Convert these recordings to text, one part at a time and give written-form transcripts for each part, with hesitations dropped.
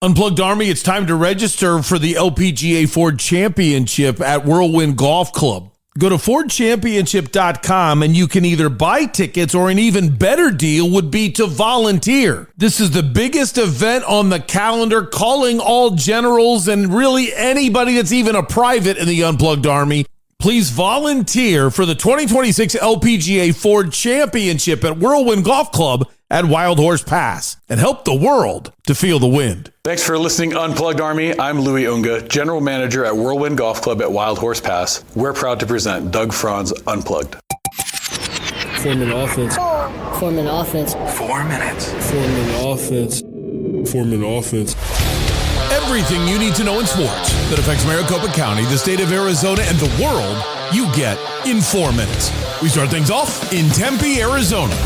Unplugged Army, it's time to register for the LPGA Ford Championship at Whirlwind Golf Club. Go to FordChampionship.com and you can either buy tickets, or an even better deal would be to volunteer. This is the biggest event on the calendar, calling all generals and really anybody that's even a private in the Unplugged Army. Please volunteer for the 2026 LPGA Ford Championship at Whirlwind Golf Club at Wild Horse Pass, and help the world to feel the wind. Thanks for listening, Unplugged Army. I'm Louis Unga, General Manager at Whirlwind Golf Club at Wild Horse Pass. We're proud to present Doug Franz Unplugged. Form an offense. Form an offense. 4 minutes. Form an offense. Form an offense. Everything you need to know in sports that affects Maricopa County, the state of Arizona, and the world, you get in 4 minutes. We start things off in Tempe, Arizona.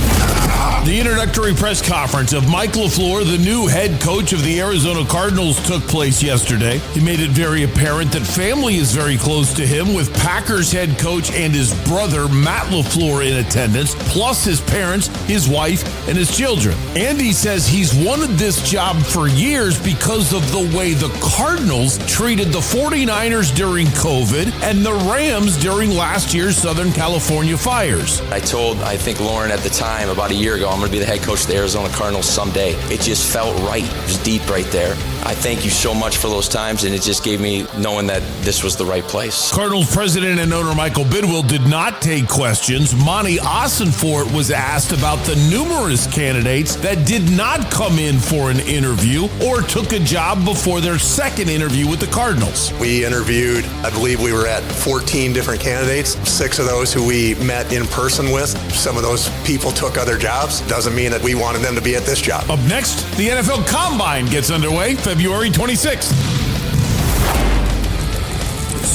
The introductory press conference of Mike LaFleur, the new head coach of the Arizona Cardinals, took place yesterday. He made it very apparent that family is very close to him, with Packers head coach and his brother, Matt LaFleur, in attendance, plus his parents, his wife, and his children. And he says he's wanted this job for years because of the way the Cardinals treated the 49ers during COVID and the Rams during last year's Southern California fires. I think Lauren at the time, about a year ago, I'm going to be the head coach of the Arizona Cardinals someday. It just felt right. It was deep right there. I thank you so much for those times, and it just gave me knowing that this was the right place. Cardinals president and owner Michael Bidwill did not take questions. Monti was asked about the numerous candidates that did not come in for an interview or took a job before their second interview with the Cardinals. We interviewed, I believe we were at 14 different candidates, 6 of those who we met in person with. Some of those people took other jobs. Doesn't mean that we wanted them to be at this job. Up next, the NFL Combine gets underway February 26th.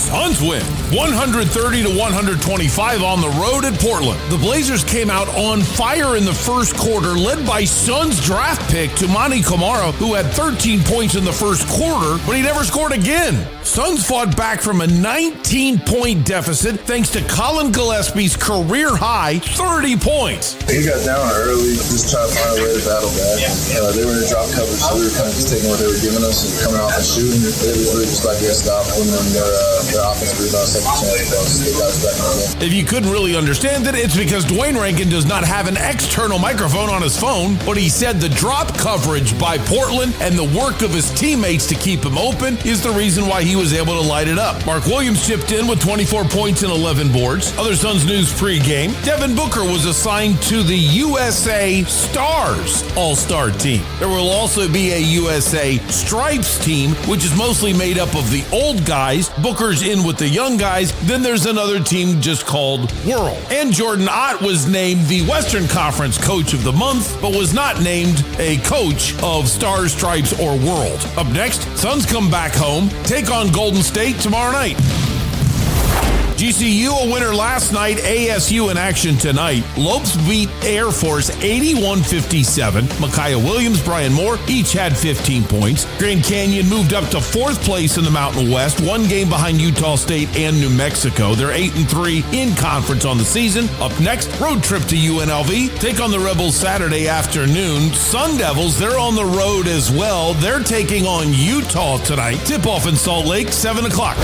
Suns win 130-125 on the road at Portland. The Blazers came out on fire in the first quarter, led by Suns draft pick Monti, who had 13 points in the first quarter, but he never scored again. Suns fought back from a 19-point deficit thanks to Colin Gillespie's career-high 30 points. They got down early, just trying to find a way to battle back. They were in a drop coverage, so we were kind of just taking what they were giving us and coming off and shooting. It was really just like us stopping them, their offensive rebound, second chance, they got us back in the game. If you couldn't really understand it, it's because Dwayne Rankin does not have an external microphone on his phone, but he said the drop coverage by Portland and the work of his teammates to keep him open is the reason why he was able to light it up. Mark Williams chipped in with 24 points and 11 boards. Other Suns news pregame: Devin Booker was assigned to the USA Stars All-Star team. There will also be a USA Stripes team, which is mostly made up of the old guys. Booker's in with the young guys. Then there's another team just called World. And Jordan Ott was named the Western Conference Coach of the Month, but was not named a coach of Stars, Stripes, or World. Up next, Suns come back home, take on Golden State tomorrow night. GCU a winner last night, ASU in action tonight. Lopes beat Air Force 81-57. Micaiah Williams, Brian Moore each had 15 points. Grand Canyon moved up to 4th place in the Mountain West, 1 game behind Utah State and New Mexico. They're 8-3 in conference on the season. Up next, road trip to UNLV. Take on the Rebels Saturday afternoon. Sun Devils, they're on the road as well. They're taking on Utah tonight. Tip-off in Salt Lake, 7 o'clock.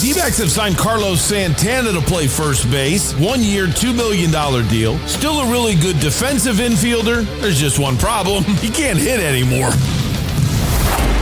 D-backs have signed Carlos Santana to play first base. 1 year, $2 million deal. Still a really good defensive infielder. There's just one problem. He can't hit anymore.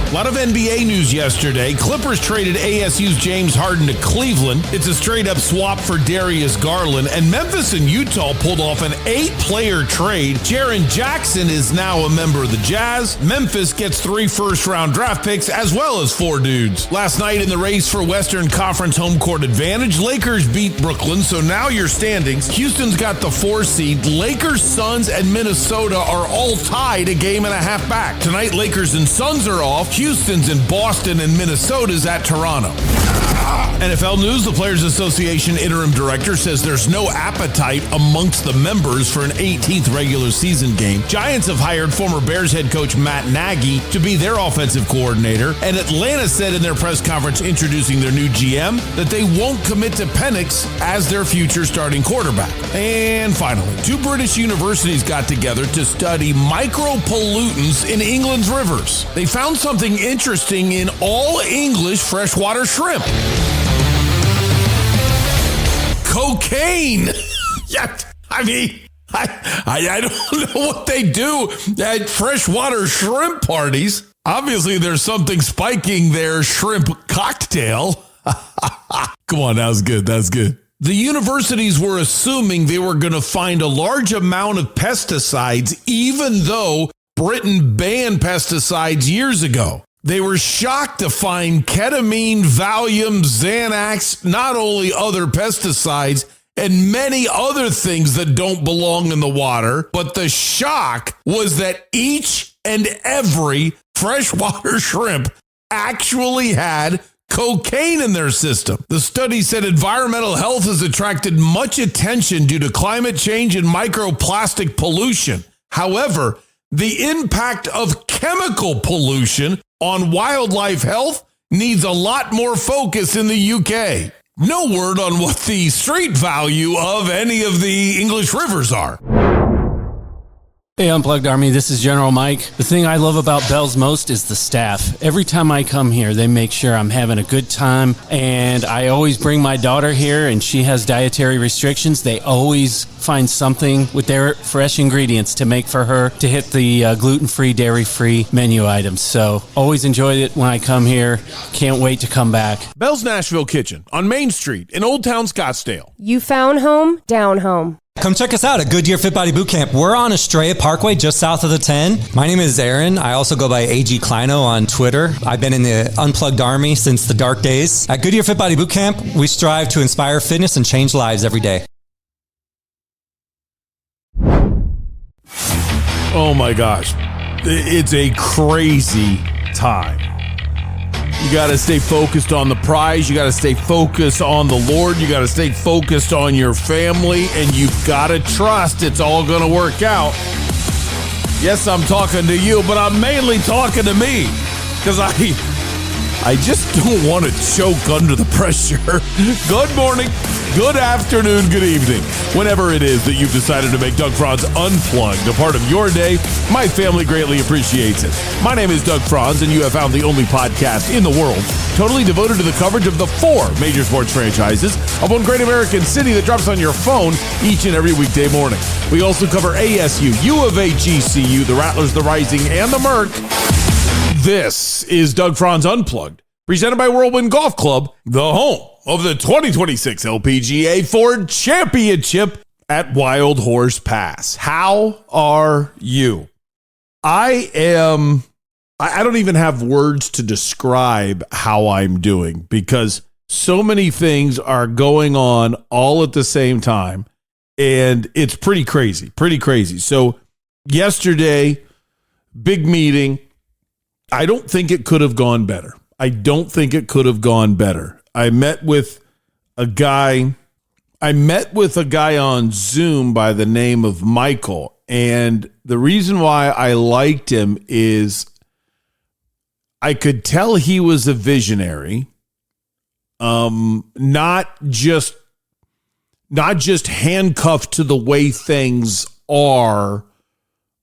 A lot of NBA news yesterday. Clippers traded ASU's James Harden to Cleveland. It's a straight-up swap for Darius Garland. And Memphis and Utah pulled off an 8-player trade. Jaren Jackson is now a member of the Jazz. Memphis gets 3 first-round draft picks as well as 4 dudes. Last night in the race for Western Conference home court advantage, Lakers beat Brooklyn, so now your standings. Houston's got the 4 seed. Lakers, Suns, and Minnesota are all tied a game and a half back. Tonight, Lakers and Suns are off. Houston's in Boston and Minnesota's at Toronto. NFL news, the Players Association interim director says there's no appetite amongst the members for an 18th regular season game. Giants have hired former Bears head coach Matt Nagy to be their offensive coordinator, and Atlanta said in their press conference introducing their new GM that they won't commit to Penix as their future starting quarterback. And finally, 2 British universities got together to study micropollutants in England's rivers. They found something interesting in all English freshwater shrimp. Cocaine. Yeah, I mean, I don't know what they do at freshwater shrimp parties. Obviously, there's something spiking their shrimp cocktail. Come on, that was good. That's good. The universities were assuming they were going to find a large amount of pesticides, even though Britain banned pesticides years ago. They were shocked to find ketamine, Valium, Xanax, not only other pesticides, and many other things that don't belong in the water. But the shock was that each and every freshwater shrimp actually had cocaine in their system. The study said environmental health has attracted much attention due to climate change and microplastic pollution. However, the impact of chemical pollution on wildlife health needs a lot more focus in the UK. No word on what the street value of any of the English rivers are. Hey, Unplugged Army, this is General Mike. The thing I love about Bell's most is the staff. Every time I come here, they make sure I'm having a good time, and I always bring my daughter here, and she has dietary restrictions. They always find something with their fresh ingredients to make for her to hit the gluten-free, dairy-free menu items. So always enjoy it when I come here. Can't wait to come back. Bell's Nashville Kitchen on Main Street in Old Town Scottsdale. You found home, down home. Come check us out at Goodyear Fit Body Boot Camp. We're on Estrella Parkway, just south of the 10. My name is Aaron. I also go by AG Kleino on Twitter. I've been in the Unplugged Army since the dark days. At Goodyear Fit Body Boot Camp, we strive to inspire fitness and change lives every day. Oh my gosh. It's a crazy time. You got to stay focused on the prize. You got to stay focused on the Lord. You got to stay focused on your family, and you've got to trust it's all going to work out. Yes, I'm talking to you, but I'm mainly talking to me because I just don't want to choke under the pressure. Good morning, good afternoon, good evening. Whenever it is that you've decided to make Doug Franz Unplugged a part of your day, my family greatly appreciates it. My name is Doug Franz, and you have found the only podcast in the world totally devoted to the coverage of the 4 major sports franchises of one great American city that drops on your phone each and every weekday morning. We also cover ASU, U of A, GCU, the Rattlers, the Rising, and the Merc. This is Doug Franz Unplugged, presented by Whirlwind Golf Club, the home of the 2026 LPGA Ford Championship at Wild Horse Pass. How are you? I don't even have words to describe how I'm doing because so many things are going on all at the same time, and it's pretty crazy. So yesterday, big meeting. I don't think it could have gone better. I met with a guy on Zoom by the name of Michael. And the reason why I liked him is I could tell he was a visionary, not just handcuffed to the way things are,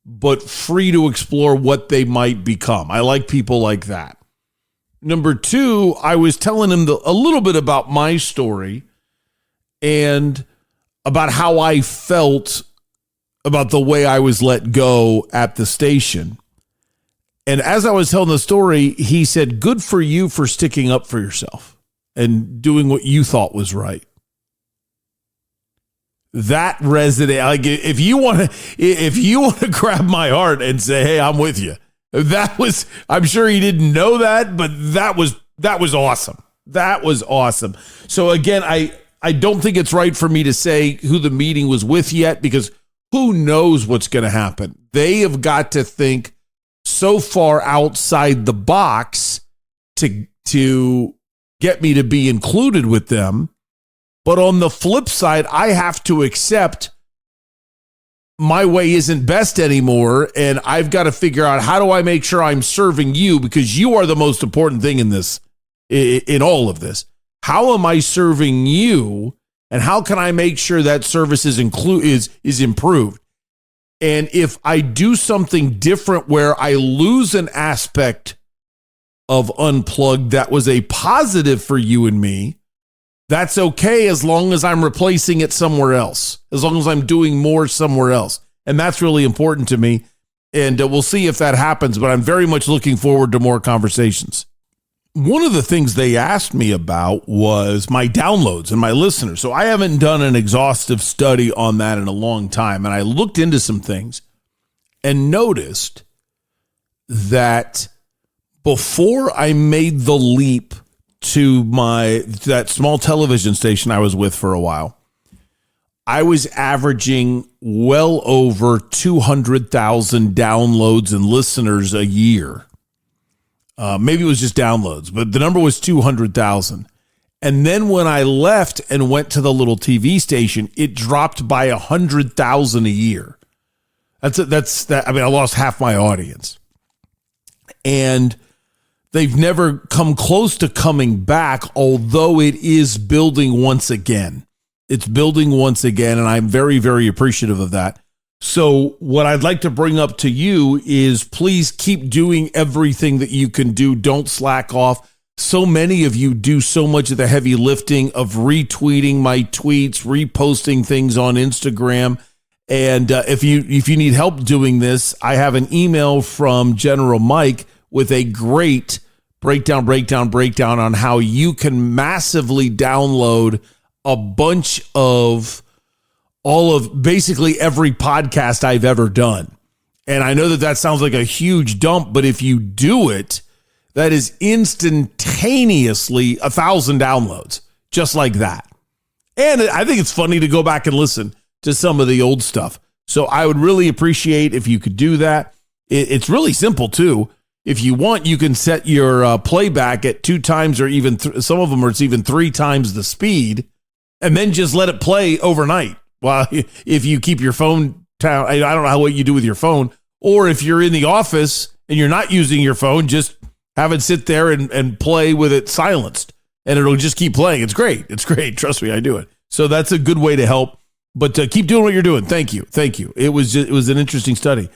but free to explore what they might become. I like people like that. Number 2, I was telling him a little bit about my story and about how I felt about the way I was let go at the station. And as I was telling the story, he said, "Good for you for sticking up for yourself and doing what you thought was right." That resonated. Like if you want to grab my heart and say, "Hey, I'm with you." I'm sure he didn't know that, but that was awesome. That was awesome. So again, I don't think it's right for me to say who the meeting was with yet, because who knows what's going to happen. They have got to think so far outside the box to get me to be included with them. But on the flip side, I have to accept my way isn't best anymore, and I've got to figure out how do I make sure I'm serving you, because you are the most important thing in this, in all of this. How am I serving you, and how can I make sure that service is improved? And if I do something different where I lose an aspect of Unplugged that was a positive for you and me, that's okay as long as I'm replacing it somewhere else, as long as I'm doing more somewhere else. And that's really important to me. And we'll see if that happens, but I'm very much looking forward to more conversations. One of the things they asked me about was my downloads and my listeners. So I haven't done an exhaustive study on that in a long time. And I looked into some things and noticed that before I made the leap to that small television station I was with for a while, I was averaging well over 200,000 downloads and listeners a year. Maybe it was just downloads, but the number was 200,000. And then when I left and went to the little TV station, it dropped by 100,000 a year. I lost half my audience. And they've never come close to coming back, although it is building once again. It's building once again, and I'm very, very appreciative of that. So what I'd like to bring up to you is please keep doing everything that you can do. Don't slack off. So many of you do so much of the heavy lifting of retweeting my tweets, reposting things on Instagram. And if you need help doing this, I have an email from General Mike with a great breakdown on how you can massively download a bunch of all of basically every podcast I've ever done. And I know that sounds like a huge dump, but if you do it, that is instantaneously 1,000 downloads, just like that. And I think it's funny to go back and listen to some of the old stuff. So I would really appreciate if you could do that. It's really simple too. If you want, you can set your playback at 2 times or even some of them are it's even 3 times the speed, and then just let it play overnight. Well, if you keep your phone down, I don't know what you do with your phone, or if you're in the office and you're not using your phone, just have it sit there and play with it silenced, and it'll just keep playing. It's great. It's great. Trust me, I do it. So that's a good way to help. But keep doing what you're doing. Thank you. It was an interesting study.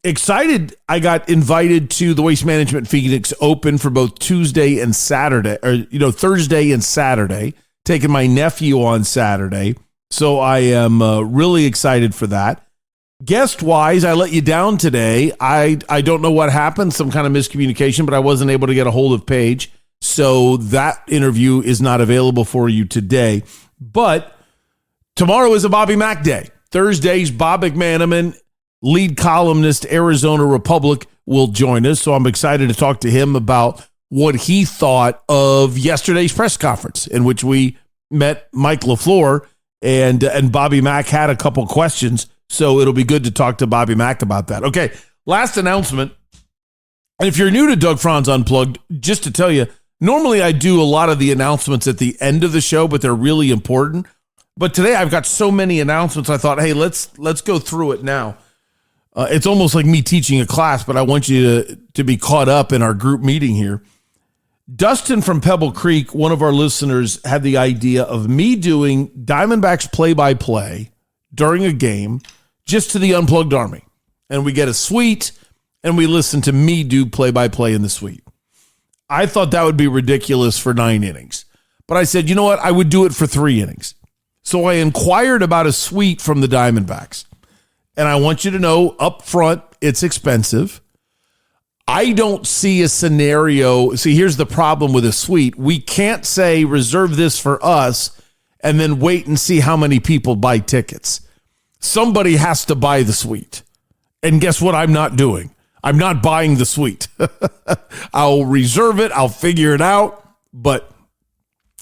Excited. I got invited to the Waste Management Phoenix Open for both Thursday and Saturday. Taking my nephew on Saturday. So I am really excited for that. Guest-wise, I let you down today. I don't know what happened, some kind of miscommunication, but I wasn't able to get a hold of Paige. So that interview is not available for you today. But tomorrow is a Bobby Mack day. Thursday's Bob McManaman, lead columnist, Arizona Republic, will join us. So I'm excited to talk to him about what he thought of yesterday's press conference in which we met Mike LaFleur and Bobby Mack had a couple questions. So it'll be good to talk to Bobby Mack about that. Okay, last announcement. And if you're new to Doug Franz Unplugged, just to tell you, normally I do a lot of the announcements at the end of the show, but they're really important. But today I've got so many announcements, I thought, hey, let's go through it now. It's almost like me teaching a class, but I want you to be caught up in our group meeting here. Dustin from Pebble Creek, one of our listeners, had the idea of me doing Diamondbacks play-by-play during a game just to the Unplugged Army. And we get a suite, and we listen to me do play-by-play in the suite. I thought that would be ridiculous for 9 innings. But I said, you know what? I would do it for 3 innings. So I inquired about a suite from the Diamondbacks. And I want you to know up front, it's expensive. I don't see a scenario. See, here's the problem with a suite. We can't say reserve this for us and then wait and see how many people buy tickets. Somebody has to buy the suite. And guess what I'm not doing? I'm not buying the suite. I'll reserve it. I'll figure it out. But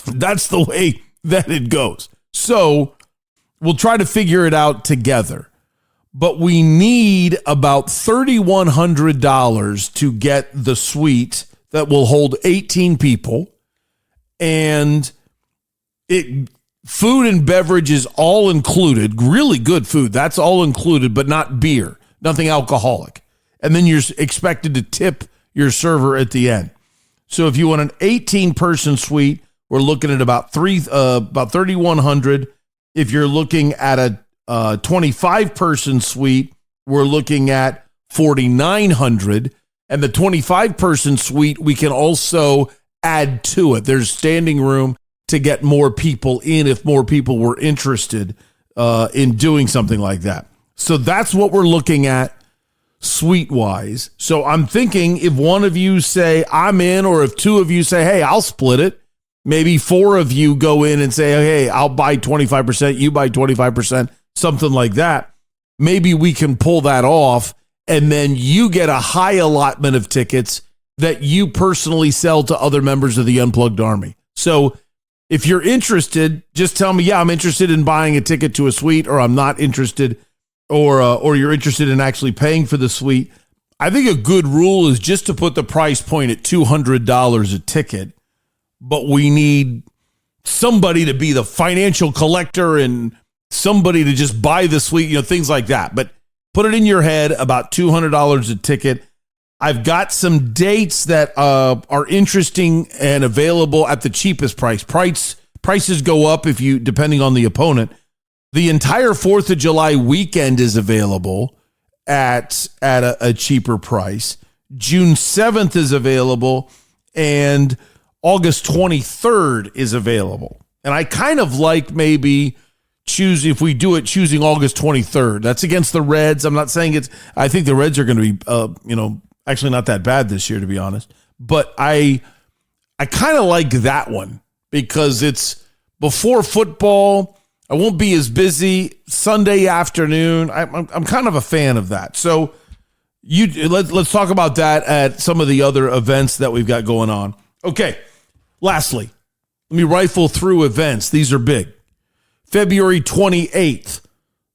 that's the way that it goes. So we'll try to figure it out together. but we need about $3,100 to get the suite that will hold 18 people. And food and beverage is all included. Really good food. That's all included, but not beer, nothing alcoholic. And then you're expected to tip your server at the end. So if you want an 18-person suite, we're looking at about $3,100. If you're looking at a 25-person suite, we're looking at $4,900. And the 25-person suite, we can also add to it. There's standing room to get more people in if more people were interested in doing something like that. So that's what we're looking at suite-wise. So I'm thinking if one of you say, I'm in, or if two of you say, hey, I'll split it, maybe four of you go in and say, hey, I'll buy 25%, you buy 25%, something like that. Maybe we can pull that off, and then you get a high allotment of tickets that you personally sell to other members of the Unplugged Army. So if you're interested, just tell me, yeah, I'm interested in buying a ticket to a suite, or I'm not interested, or you're interested in actually paying for the suite. I think a good rule is just to put the price point at $200 a ticket, but we need somebody to be the financial collector and somebody to just buy the suite, things like that. But put it in your head, about $200 a ticket. I've got some dates that are interesting and available at the cheapest price. Prices go up depending on the opponent. The entire 4th of July weekend is available at a cheaper price. June 7th is available, and August 23rd is available. And I kind of like maybe choosing August 23rd. That's against the Reds. I'm not saying I think the Reds are going to be, actually not that bad this year, to be honest. But I kind of like that one because it's before football. I won't be as busy. Sunday afternoon. I'm kind of a fan of that. So let's talk about that at some of the other events that we've got going on. Okay. Lastly, let me rifle through events. These are big. February 28th,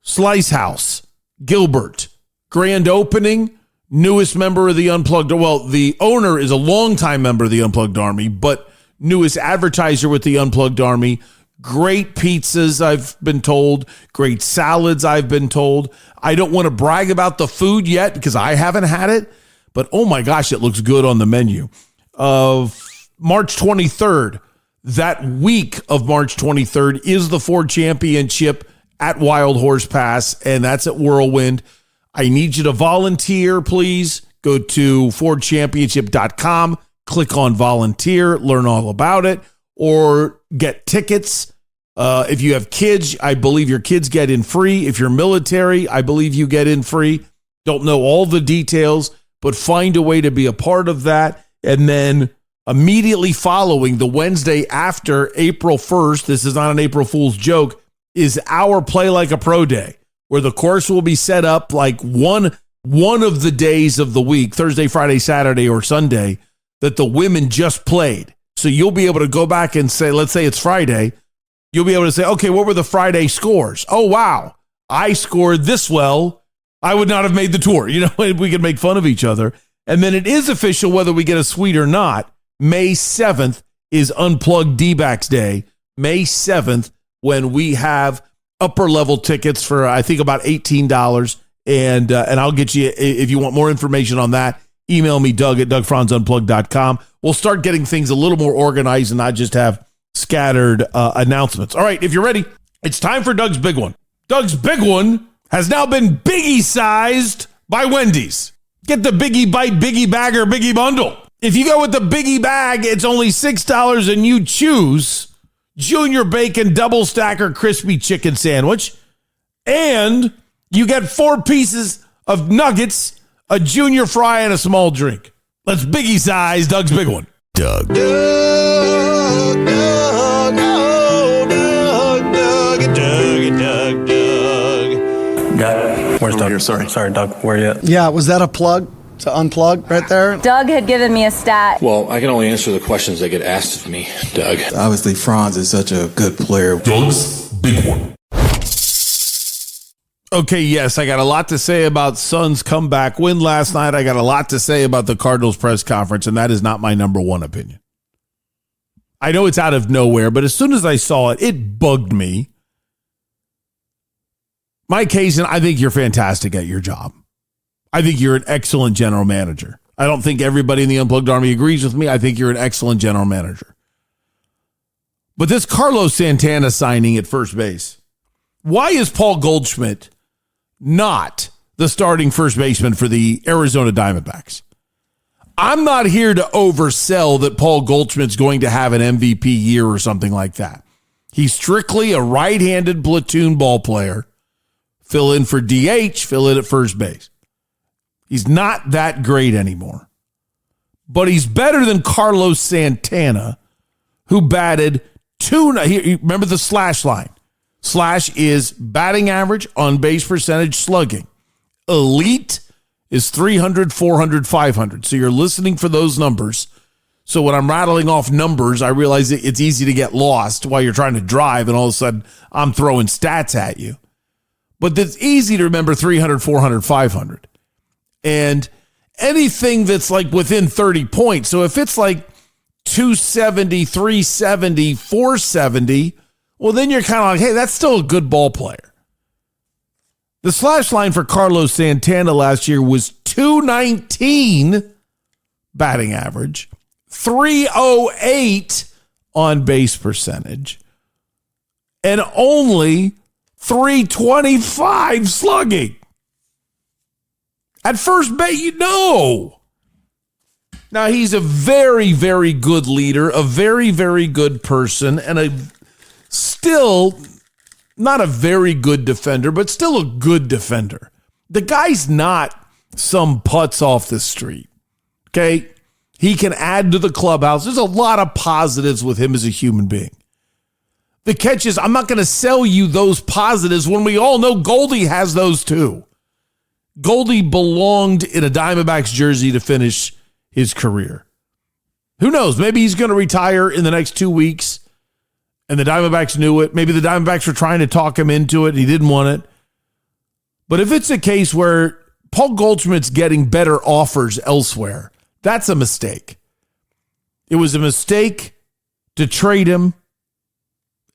Slice House, Gilbert, grand opening, newest member of the Unplugged. Well, the owner is a longtime member of the Unplugged Army, but newest advertiser with the Unplugged Army. Great pizzas, I've been told. Great salads, I've been told. I don't want to brag about the food yet because I haven't had it, but oh my gosh, it looks good on the menu. March 23rd, that week of March 23rd is the Ford Championship at Wild Horse Pass, and that's at Whirlwind. I need you to volunteer, please. Go to FordChampionship.com, click on volunteer, learn all about it, or get tickets. If you have kids, I believe your kids get in free. If you're military, I believe you get in free. Don't know all the details, but find a way to be a part of that. And then immediately following, the Wednesday after April 1st, this is not an April Fool's joke, is our Play Like a Pro Day, where the course will be set up like one of the days of the week, Thursday, Friday, Saturday, or Sunday, that the women just played. So you'll be able to go back and say, let's say it's Friday, you'll be able to say, okay, what were the Friday scores? Oh, wow, I scored this well. I would not have made the tour. We can make fun of each other. And then it is official whether we get a suite or not. May 7th is Unplugged D-Backs Day. May 7th, when we have upper level tickets for, I think, about $18. And I'll get you, if you want more information on that, email me, Doug at DougFranzUnplugged.com. We'll start getting things a little more organized and not just have scattered announcements. All right, if you're ready, it's time for Doug's Big One. Doug's Big One has now been Biggie-sized by Wendy's. Get the Biggie Bite, Biggie Bag, or Biggie Bundle. If you go with the Biggie Bag, it's only $6 and you choose Junior Bacon Double Stacker Crispy Chicken Sandwich. And you get 4 pieces of nuggets, a junior fry, and a small drink. Let's Biggie-size Doug's Big One. Doug. Where's Doug? Here, sorry, Doug. Where are you at? Yeah, was that a plug to unplug right there? Doug had given me a stat. Well, I can only answer the questions that get asked of me, Doug. Obviously, Franz is such a good player. Doug's Big One. Okay, yes, I got a lot to say about Suns' comeback win last night. I got a lot to say about the Cardinals press conference, and that is not my number one opinion. I know it's out of nowhere, but as soon as I saw it, it bugged me. Mike Hazen, I think you're fantastic at your job. I think you're an excellent general manager. I don't think everybody in the Unplugged Army agrees with me. I think you're an excellent general manager. But this Carlos Santana signing at first base, why is Paul Goldschmidt not the starting first baseman for the Arizona Diamondbacks? I'm not here to oversell that Paul Goldschmidt's going to have an MVP year or something like that. He's strictly a right-handed platoon ball player. Fill in for DH, fill in at first base. He's not that great anymore. But he's better than Carlos Santana, who batted remember the slash line. Slash is batting average, on base percentage, slugging. Elite is 300, 400, 500. So you're listening for those numbers. So when I'm rattling off numbers, I realize it's easy to get lost while you're trying to drive, and all of a sudden I'm throwing stats at you. But it's easy to remember 300, 400, 500. And anything that's like within 30 points. So if it's like 270, 370, 470, well, then you're kind of like, hey, that's still a good ball player. The slash line for Carlos Santana last year was 219 batting average, 308 on base percentage, and only 325 slugging. At first base, Now, he's a very, very good leader, a very, very good person, and still not a very good defender, but still a good defender. The guy's not some putz off the street, okay? He can add to the clubhouse. There's a lot of positives with him as a human being. The catch is, I'm not going to sell you those positives when we all know Goldy has those too. Goldy belonged in a Diamondbacks jersey to finish his career. Who knows? Maybe he's going to retire in the next 2 weeks, and the Diamondbacks knew it. Maybe the Diamondbacks were trying to talk him into it, and he didn't want it. But if it's a case where Paul Goldschmidt's getting better offers elsewhere, that's a mistake. It was a mistake to trade him.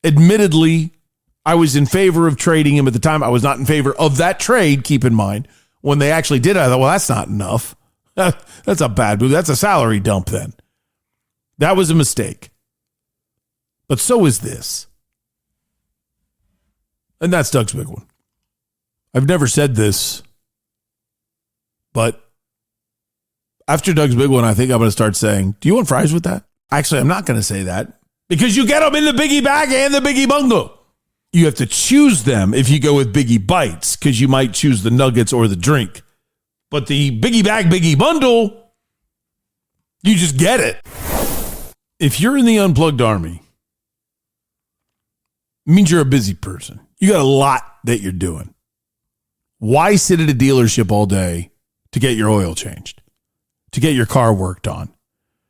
Admittedly, I was in favor of trading him at the time. I was not in favor of that trade, keep in mind. When they actually did it, I thought, well, that's not enough. That's a bad move. That's a salary dump then. That was a mistake. But so is this. And that's Doug's big one. I've never said this, but after Doug's big one, I think I'm going to start saying, do you want fries with that? Actually, I'm not going to say that because you get them in the Biggie bag and the Biggie bundle. You have to choose them if you go with Biggie Bites because you might choose the nuggets or the drink. But the Biggie Bag, Biggie Bundle, you just get it. If you're in the Unplugged Army, it means you're a busy person. You got a lot that you're doing. Why sit at a dealership all day to get your oil changed, to get your car worked on?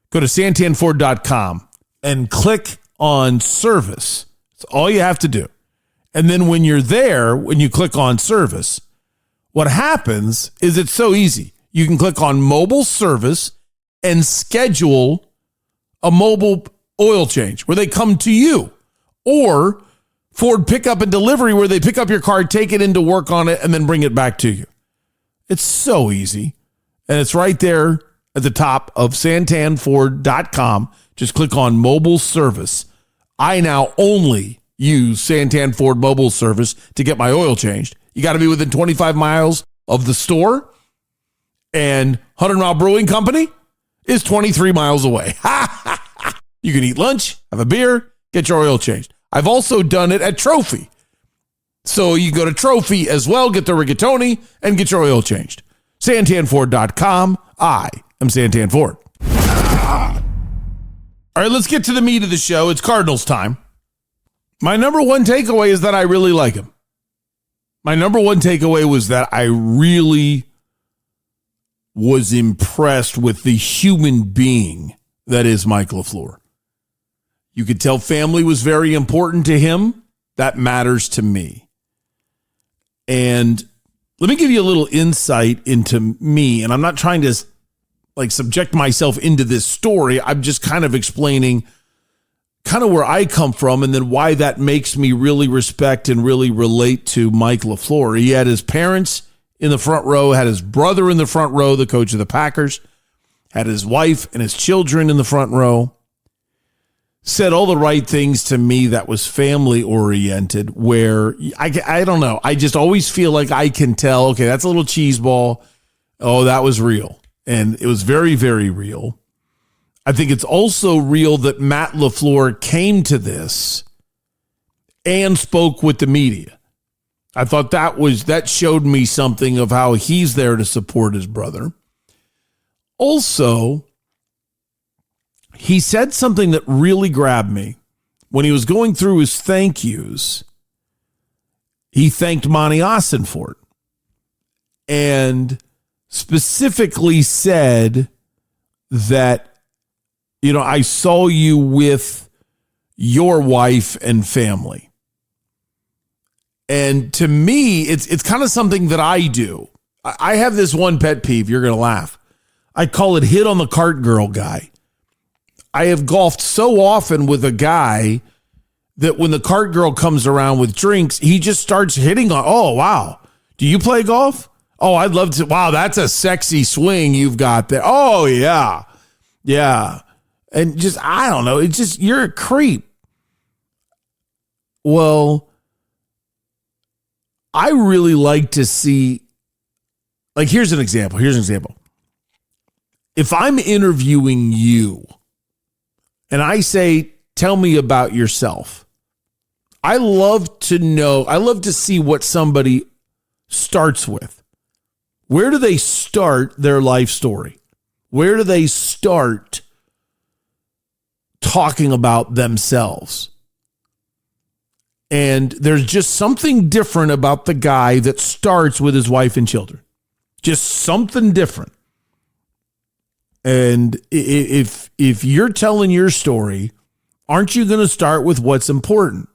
Go to santanford.com and click on service. That's all you have to do. And then when you're there, when you click on service, what happens is it's so easy. You can click on mobile service and schedule a mobile oil change where they come to you, or Ford pickup and delivery where they pick up your car, take it into work on it, and then bring it back to you. It's so easy. And it's right there at the top of santanford.com. Just click on mobile service. I now only use Santan Ford mobile service to get my oil changed. You got to be within 25 miles of the store, and 100 Mile Brewing Company is 23 miles away. You can eat lunch, have a beer, get your oil changed. I've also done it at Trophy. So you go to Trophy as well, get the rigatoni, and get your oil changed. Santanford.com. I am Santan Ford. All right, let's get to the meat of the show. It's Cardinals time. My number one takeaway is that I really like him. My number one takeaway was that I really was impressed with the human being that is Mike LaFleur. You could tell family was very important to him. That matters to me. And let me give you a little insight into me. And I'm not trying to subject myself into this story. I'm just kind of explaining kind of where I come from and then why that makes me really respect and really relate to Mike LaFleur. He had his parents in the front row, had his brother in the front row, the coach of the Packers, had his wife and his children in the front row, said all the right things to me that was family oriented, where I don't know. I just always feel like I can tell, okay, that's a little cheese ball. Oh, that was real. And it was very, very real. I think it's also real that Matt LaFleur came to this and spoke with the media. I thought that showed me something of how he's there to support his brother. Also, he said something that really grabbed me. When he was going through his thank yous, he thanked Monti for it. And specifically said that, I saw you with your wife and family. And to me, it's kind of something that I do. I have this one pet peeve. You're going to laugh. I call it hit on the cart girl guy. I have golfed so often with a guy that when the cart girl comes around with drinks, he just starts hitting on, oh, wow. Do you play golf? Oh, I'd love to. Wow, that's a sexy swing you've got there. Oh, yeah. Yeah. And just, I don't know. It's just, you're a creep. Well, I really like to see, here's an example. If I'm interviewing you and I say, tell me about yourself, I love to see what somebody starts with. Where do they start their life story? Where do they start talking about themselves? And there's just something different about the guy that starts with his wife and children. Just something different. And if you're telling your story, aren't you going to start with what's important?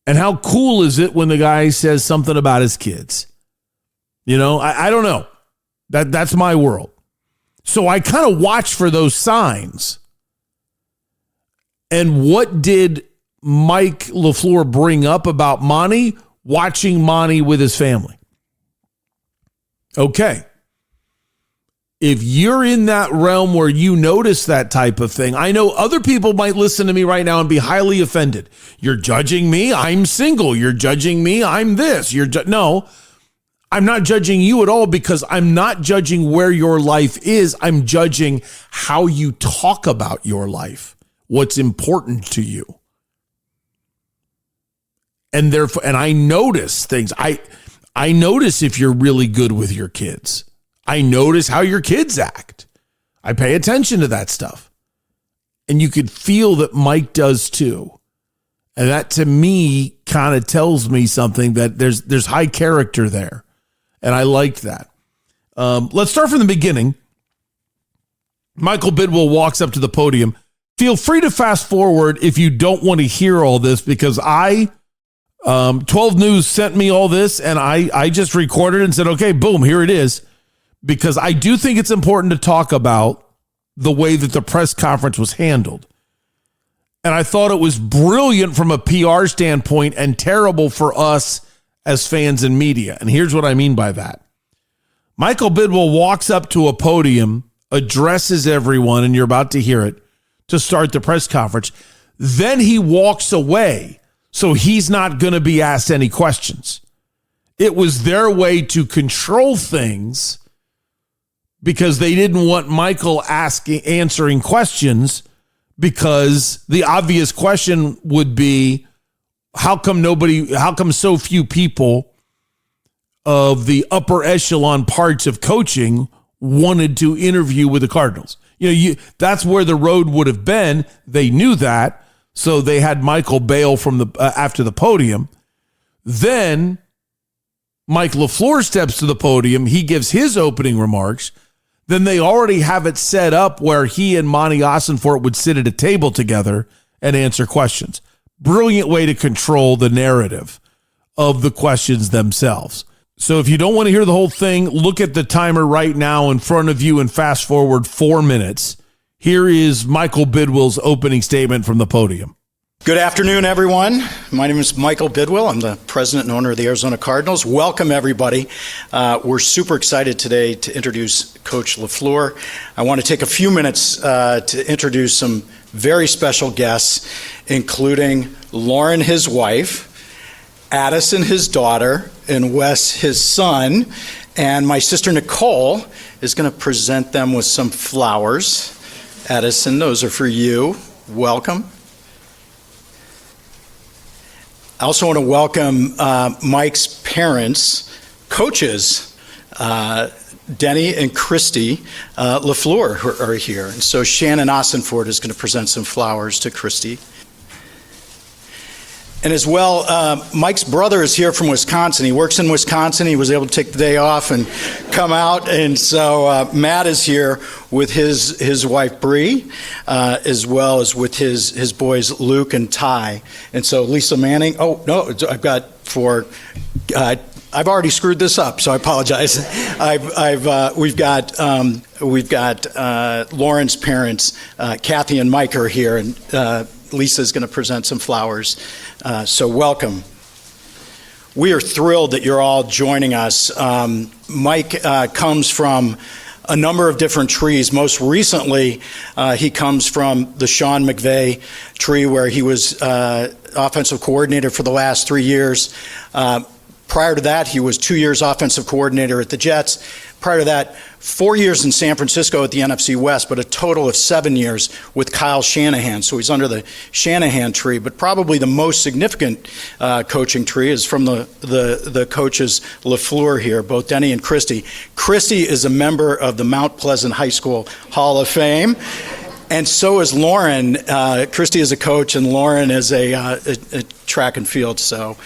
And how cool is it when the guy says something about his kids? I don't know. That's my world. So I kind of watch for those signs. And what did Mike LaFleur bring up about Monti? Watching Monti with his family. Okay. If you're in that realm where you notice that type of thing, I know other people might listen to me right now and be highly offended. You're judging me. I'm single. You're judging me. I'm this. No, I'm not judging you at all, because I'm not judging where your life is. I'm judging how you talk about your life, what's important to you. And therefore, and I notice things. I notice if you're really good with your kids. I notice how your kids act. I pay attention to that stuff. And you could feel that Mike does too. And that to me kind of tells me something, that there's high character there. And I liked that. Let's start from the beginning. Michael Bidwell walks up to the podium. Feel free to fast forward if you don't want to hear all this, because 12 News sent me all this and I just recorded and said, okay, boom, here it is. Because I do think it's important to talk about the way that the press conference was handled. And I thought it was brilliant from a PR standpoint and terrible for us as fans and media. And here's what I mean by that. Michael Bidwell walks up to a podium, addresses everyone, and you're about to hear it, to start the press conference. Then he walks away, so he's not going to be asked any questions. It was their way to control things, because they didn't want Michael answering questions, because the obvious question would be, how come so few people of the upper echelon parts of coaching wanted to interview with the Cardinals? That's where the road would have been. They knew that, so they had Michael bail from after the podium. Then Mike LaFleur steps to the podium. He gives his opening remarks. Then they already have it set up where he and Monti would sit at a table together and answer questions. Brilliant way to control the narrative of the questions themselves. So if you don't want to hear the whole thing, look at the timer right now in front of you and fast forward 4 minutes. Here is Michael Bidwill's opening statement from the podium. Good afternoon, everyone. My name is Michael Bidwill. I'm the president and owner of the Arizona Cardinals. Welcome, everybody. We're super excited today to introduce Coach LaFleur. I want to take a few minutes to introduce some very special guests, including Lauren, his wife, Addison, his daughter, and Wes, his son, and my sister Nicole is going to present them with some flowers. Addison, those are for you. Welcome. I also want to welcome Mike's parents, coaches, Denny and Christy LaFleur, who are here. And so Shannon Ossenford is going to present some flowers to Christy. And as well, Mike's brother is here from Wisconsin. He works in Wisconsin. He was able to take the day off and come out. And so Matt is here with his wife, Bree, as well as with his boys, Luke and Ty. And so Lisa Manning, I've already screwed this up, so I apologize. We've got Lauren's parents, Kathy and Mike are here, and Lisa's going to present some flowers. So welcome. We are thrilled that you're all joining us. Mike comes from a number of different trees. Most recently, he comes from the Sean McVay tree, where he was offensive coordinator for the last 3 years. Prior to that, he was 2 years offensive coordinator at the Jets. Prior to that, 4 years in San Francisco at the NFC West, but a total of 7 years with Kyle Shanahan. So he's under the Shanahan tree, but probably the most significant coaching tree is from the coaches LaFleur here, both Denny and Christy. Christy is a member of the Mount Pleasant High School Hall of Fame. And so is Lauren. Christy is a coach, and Lauren is a track and field. So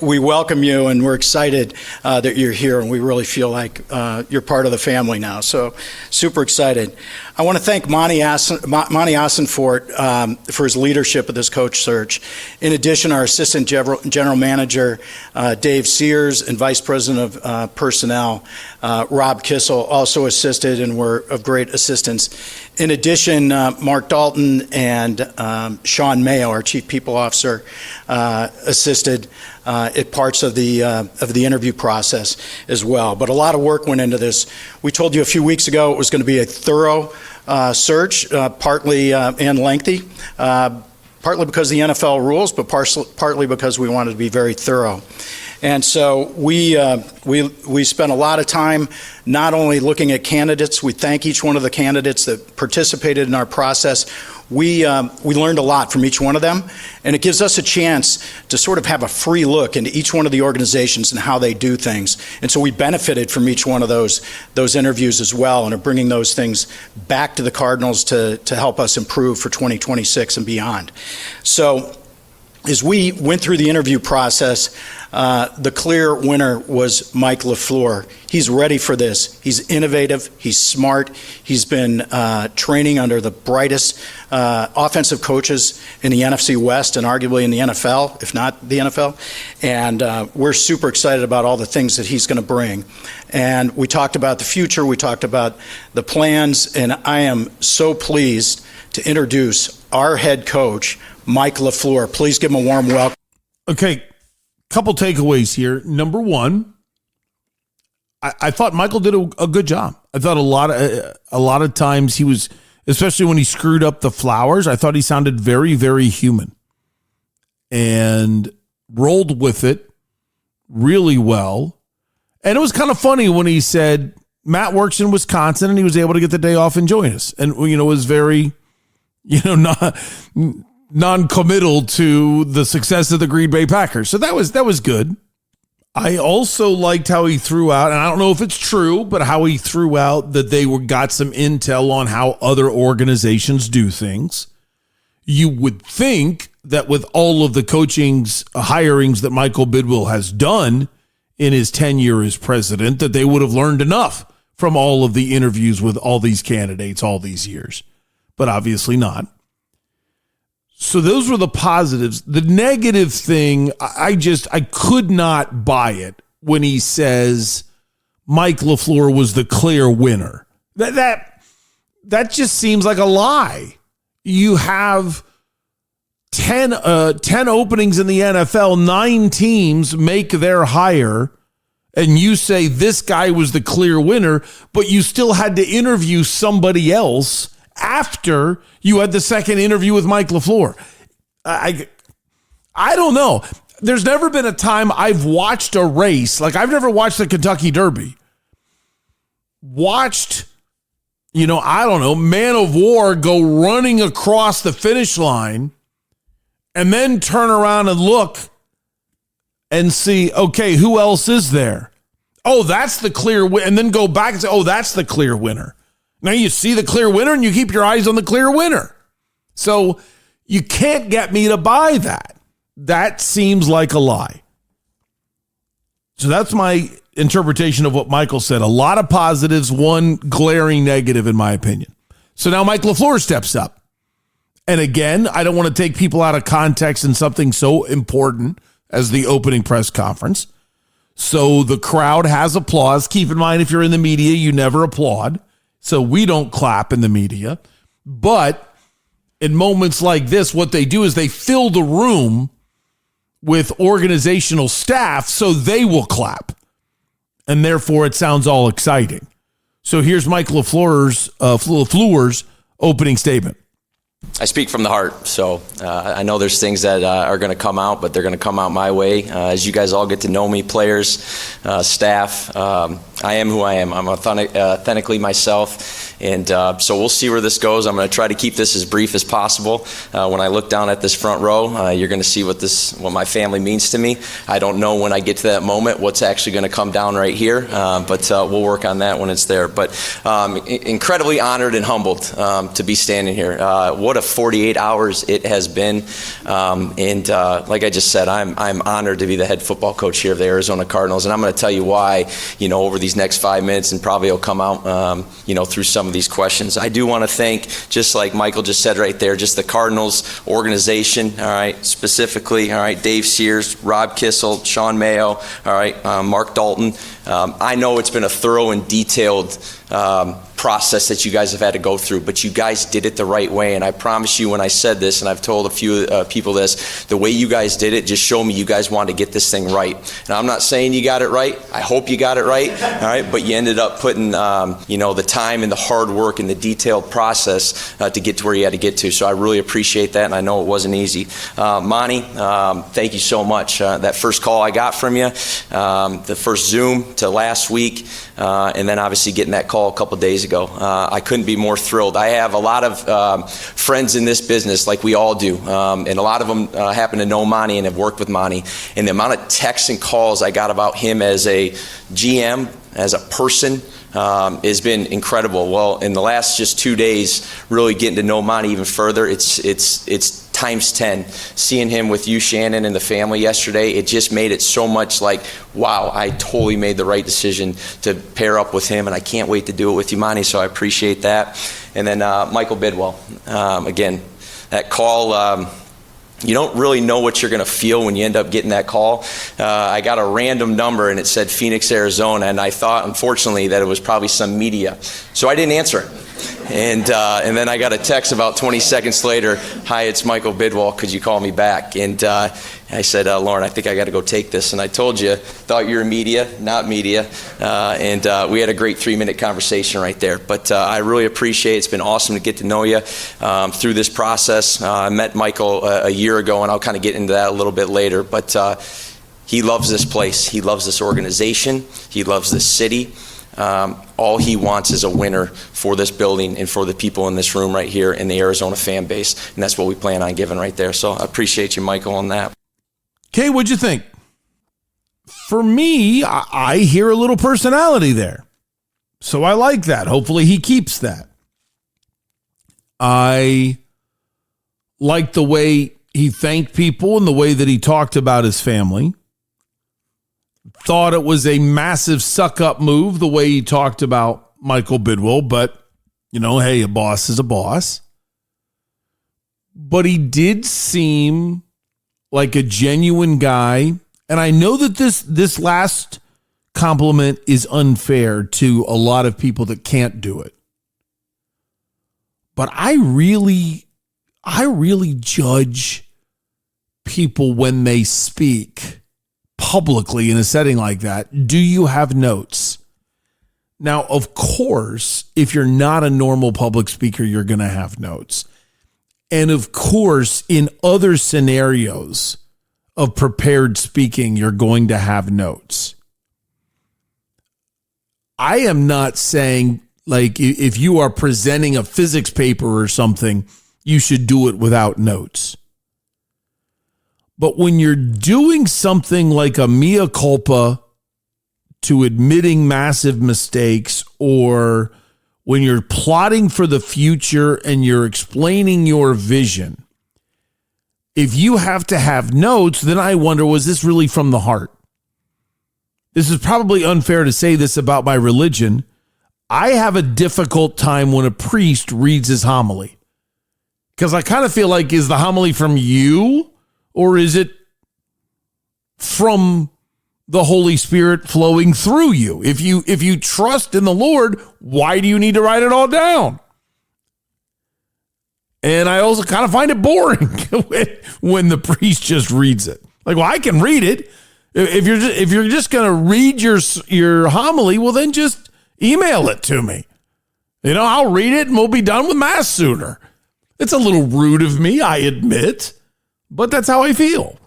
we welcome you, and we're excited that you're here, and we really feel like you're part of the family now. So super excited. I want to thank Monti Ossenfort for his leadership of this coach search. In addition, our assistant general manager, Dave Sears, and vice president of personnel, Rob Kissel, also assisted and were of great assistance. In addition, Mark Dalton and Sean Mayo, our chief people officer, assisted at parts of the interview process as well. But a lot of work went into this. We told you a few weeks ago it was going to be a thorough search, partly and lengthy, partly because of the NFL rules, but partly because we wanted to be very thorough. And so we spent a lot of time not only looking at candidates. We thank each one of the candidates that participated in our process. We learned a lot from each one of them, and it gives us a chance to sort of have a free look into each one of the organizations and how they do things. And so we benefited from each one of those interviews as well, and are bringing those things back to the Cardinals to help us improve for 2026 and beyond. So as we went through the interview process, the clear winner was Mike LaFleur. He's ready for this. He's innovative. He's smart. He's been training under the brightest offensive coaches in the NFC West and arguably in the NFL, if not the NFL. And we're super excited about all the things that he's going to bring. And we talked about the future. We talked about the plans. And I am so pleased to introduce our head coach, Mike LaFleur. Please give him a warm welcome. Okay, couple takeaways here. Number one, I thought Michael did a good job. I thought a lot of times he was, especially when he screwed up the flowers, I thought he sounded very, very human and rolled with it really well. And it was kind of funny when he said Matt works in Wisconsin and he was able to get the day off and join us, and was very, non-committal to the success of the Green Bay Packers. So that was good. I also liked how he threw out, and I don't know if it's true, but how he threw out that they got some intel on how other organizations do things. You would think that with all of the hirings that Michael Bidwill has done in his tenure as president, that they would have learned enough from all of the interviews with all these candidates all these years, but obviously not. So those were the positives. The negative thing, I could not buy it when he says Mike LaFleur was the clear winner. That just seems like a lie. You have 10 openings in the NFL, 9 teams make their hire, and you say this guy was the clear winner, but you still had to interview somebody else after you had the second interview with Mike LaFleur. I don't know. There's never been a time I've watched a race, like I've never watched the Kentucky Derby. Watched, I don't know, Man of War go running across the finish line and then turn around and look and see, okay, who else is there? Oh, that's the clear winner. And then go back and say, oh, that's the clear winner. Now you see the clear winner and you keep your eyes on the clear winner. So you can't get me to buy that. That seems like a lie. So that's my interpretation of what Michael said. A lot of positives, one glaring negative in my opinion. So now Mike LaFleur steps up. And again, I don't want to take people out of context in something so important as the opening press conference. So the crowd has applause. Keep in mind, if you're in the media, you never applaud. So we don't clap in the media. But in moments like this, what they do is they fill the room with organizational staff so they will clap. And therefore, it sounds all exciting. So here's Mike LaFleur's opening statement. I speak from the heart, so I know there's things that are going to come out, but they're going to come out my way. As you guys all get to know me, players, staff, I am who I am. I'm authentically myself, and so we'll see where this goes. I'm going to try to keep this as brief as possible. When I look down at this front row, you're going to see what my family means to me. I don't know when I get to that moment what's actually going to come down right here, but we'll work on that when it's there. But incredibly honored and humbled to be standing here. What a 48 hours it has been, and like I just said, I'm honored to be the head football coach here of the Arizona Cardinals, and I'm going to tell you why, over these next 5 minutes, and probably it'll come out, through some of these questions. I do want to thank, just like Michael just said right there, just the Cardinals organization, all right, specifically, all right, Dave Sears, Rob Kissel, Sean Mayo, all right, Mark Dalton. I know it's been a thorough and detailed process that you guys have had to go through, but you guys did it the right way, and I promise you when I said this, and I've told a few people this, the way you guys did it just showed me you guys wanted to get this thing right. And I'm not saying you got it right. I hope you got it right, all right, but you ended up putting the time and the hard work and the detailed process to get to where you had to get to, so I really appreciate that, and I know it wasn't easy. Monty, thank you so much. That first call I got from you, the first Zoom to last week, and then obviously getting that call a couple days ago. I couldn't be more thrilled. I have a lot of friends in this business, like we all do, and a lot of them happen to know Monty and have worked with Monty, and the amount of texts and calls I got about him as a GM, as a person, has been incredible. Well, in the last just 2 days, really getting to know Monty even further, it's times 10. Seeing him with you, Shannon, and the family yesterday, it just made it so much like, wow, I totally made the right decision to pair up with him, and I can't wait to do it with you, Monty, so I appreciate that. And then Michael Bidwell, again, that call, you don't really know what you're going to feel when you end up getting that call. I got a random number, and it said Phoenix, Arizona, and I thought, unfortunately, that it was probably some media. So I didn't answer it. And then I got a text about 20 seconds later, hi, it's Michael Bidwell, could you call me back? And I said, Lauren, I think I got to go take this. And I told you, thought you were media, not media. And we had a great 3-minute conversation right there. But I really appreciate it. It's been awesome to get to know you through this process. I met Michael a year ago, and I'll kind of get into that a little bit later. But he loves this place. He loves this organization. He loves this city. All he wants is a winner for this building and for the people in this room right here in the Arizona fan base. And that's what we plan on giving right there. So I appreciate you, Michael, on that. Okay, what'd you think? For me, I hear a little personality there. So I like that. Hopefully he keeps that. I like the way he thanked people and the way that he talked about his family. Thought it was a massive suck-up move, the way he talked about Michael Bidwell, but, hey, a boss is a boss. but he did seem like a genuine guy. And I know that this last compliment is unfair to a lot of people that can't do it. But I really judge people when they speak publicly in a setting like that. Do you have notes? Now, of course, if you're not a normal public speaker, you're going to have notes. And of course, in other scenarios of prepared speaking, you're going to have notes. I am not saying, like, if you are presenting a physics paper or something, you should do it without notes. But when you're doing something like a mea culpa to admitting massive mistakes, or when you're plotting for the future and you're explaining your vision, if you have to have notes, then I wonder, was this really from the heart? This is probably unfair to say this about my religion. I have a difficult time when a priest reads his homily, because I kind of feel like, is the homily from you, or is it from the Holy Spirit flowing through you? If you trust in the Lord, why do you need to write it all down? And I also kind of find it boring when the priest just reads it. Like, well, I can read it. If you're just going to read your homily, well, then just email it to me. I'll read it and we'll be done with Mass sooner. It's a little rude of me, I admit, but that's how I feel.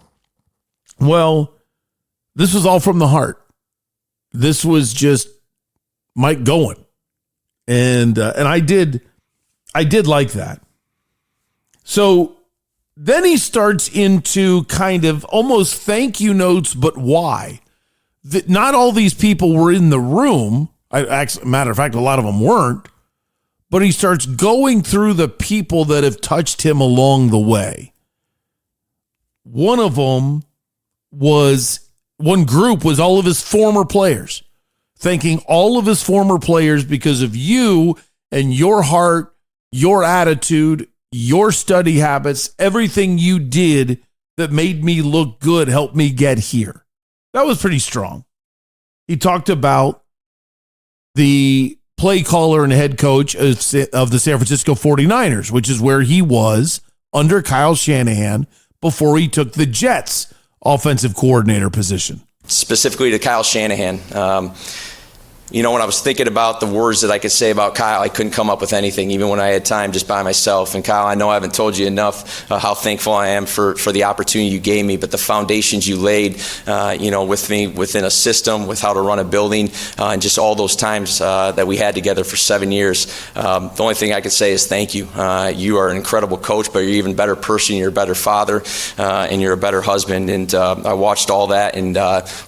Well, this was all from the heart. This was just Mike going. And I did like that. So then he starts into kind of almost thank you notes, but why? That not all these people were in the room. Matter of fact, a lot of them weren't. But he starts going through the people that have touched him along the way. One group was all of his former players, thanking all of his former players because of you and your heart, your attitude, your study habits, everything you did that made me look good, helped me get here. That was pretty strong. He talked about the play caller and head coach of the San Francisco 49ers, which is where he was under Kyle Shanahan before he took the Jets offensive coordinator position. Specifically to Kyle Shanahan. When I was thinking about the words that I could say about Kyle, I couldn't come up with anything, even when I had time just by myself. And Kyle, I know I haven't told you enough how thankful I am for the opportunity you gave me, but the foundations you laid, with me within a system, with how to run a building, and just all those times that we had together for 7 years. The only thing I could say is thank you. You are an incredible coach, but you're an even better person. You're a better father, and you're a better husband. And I watched all that and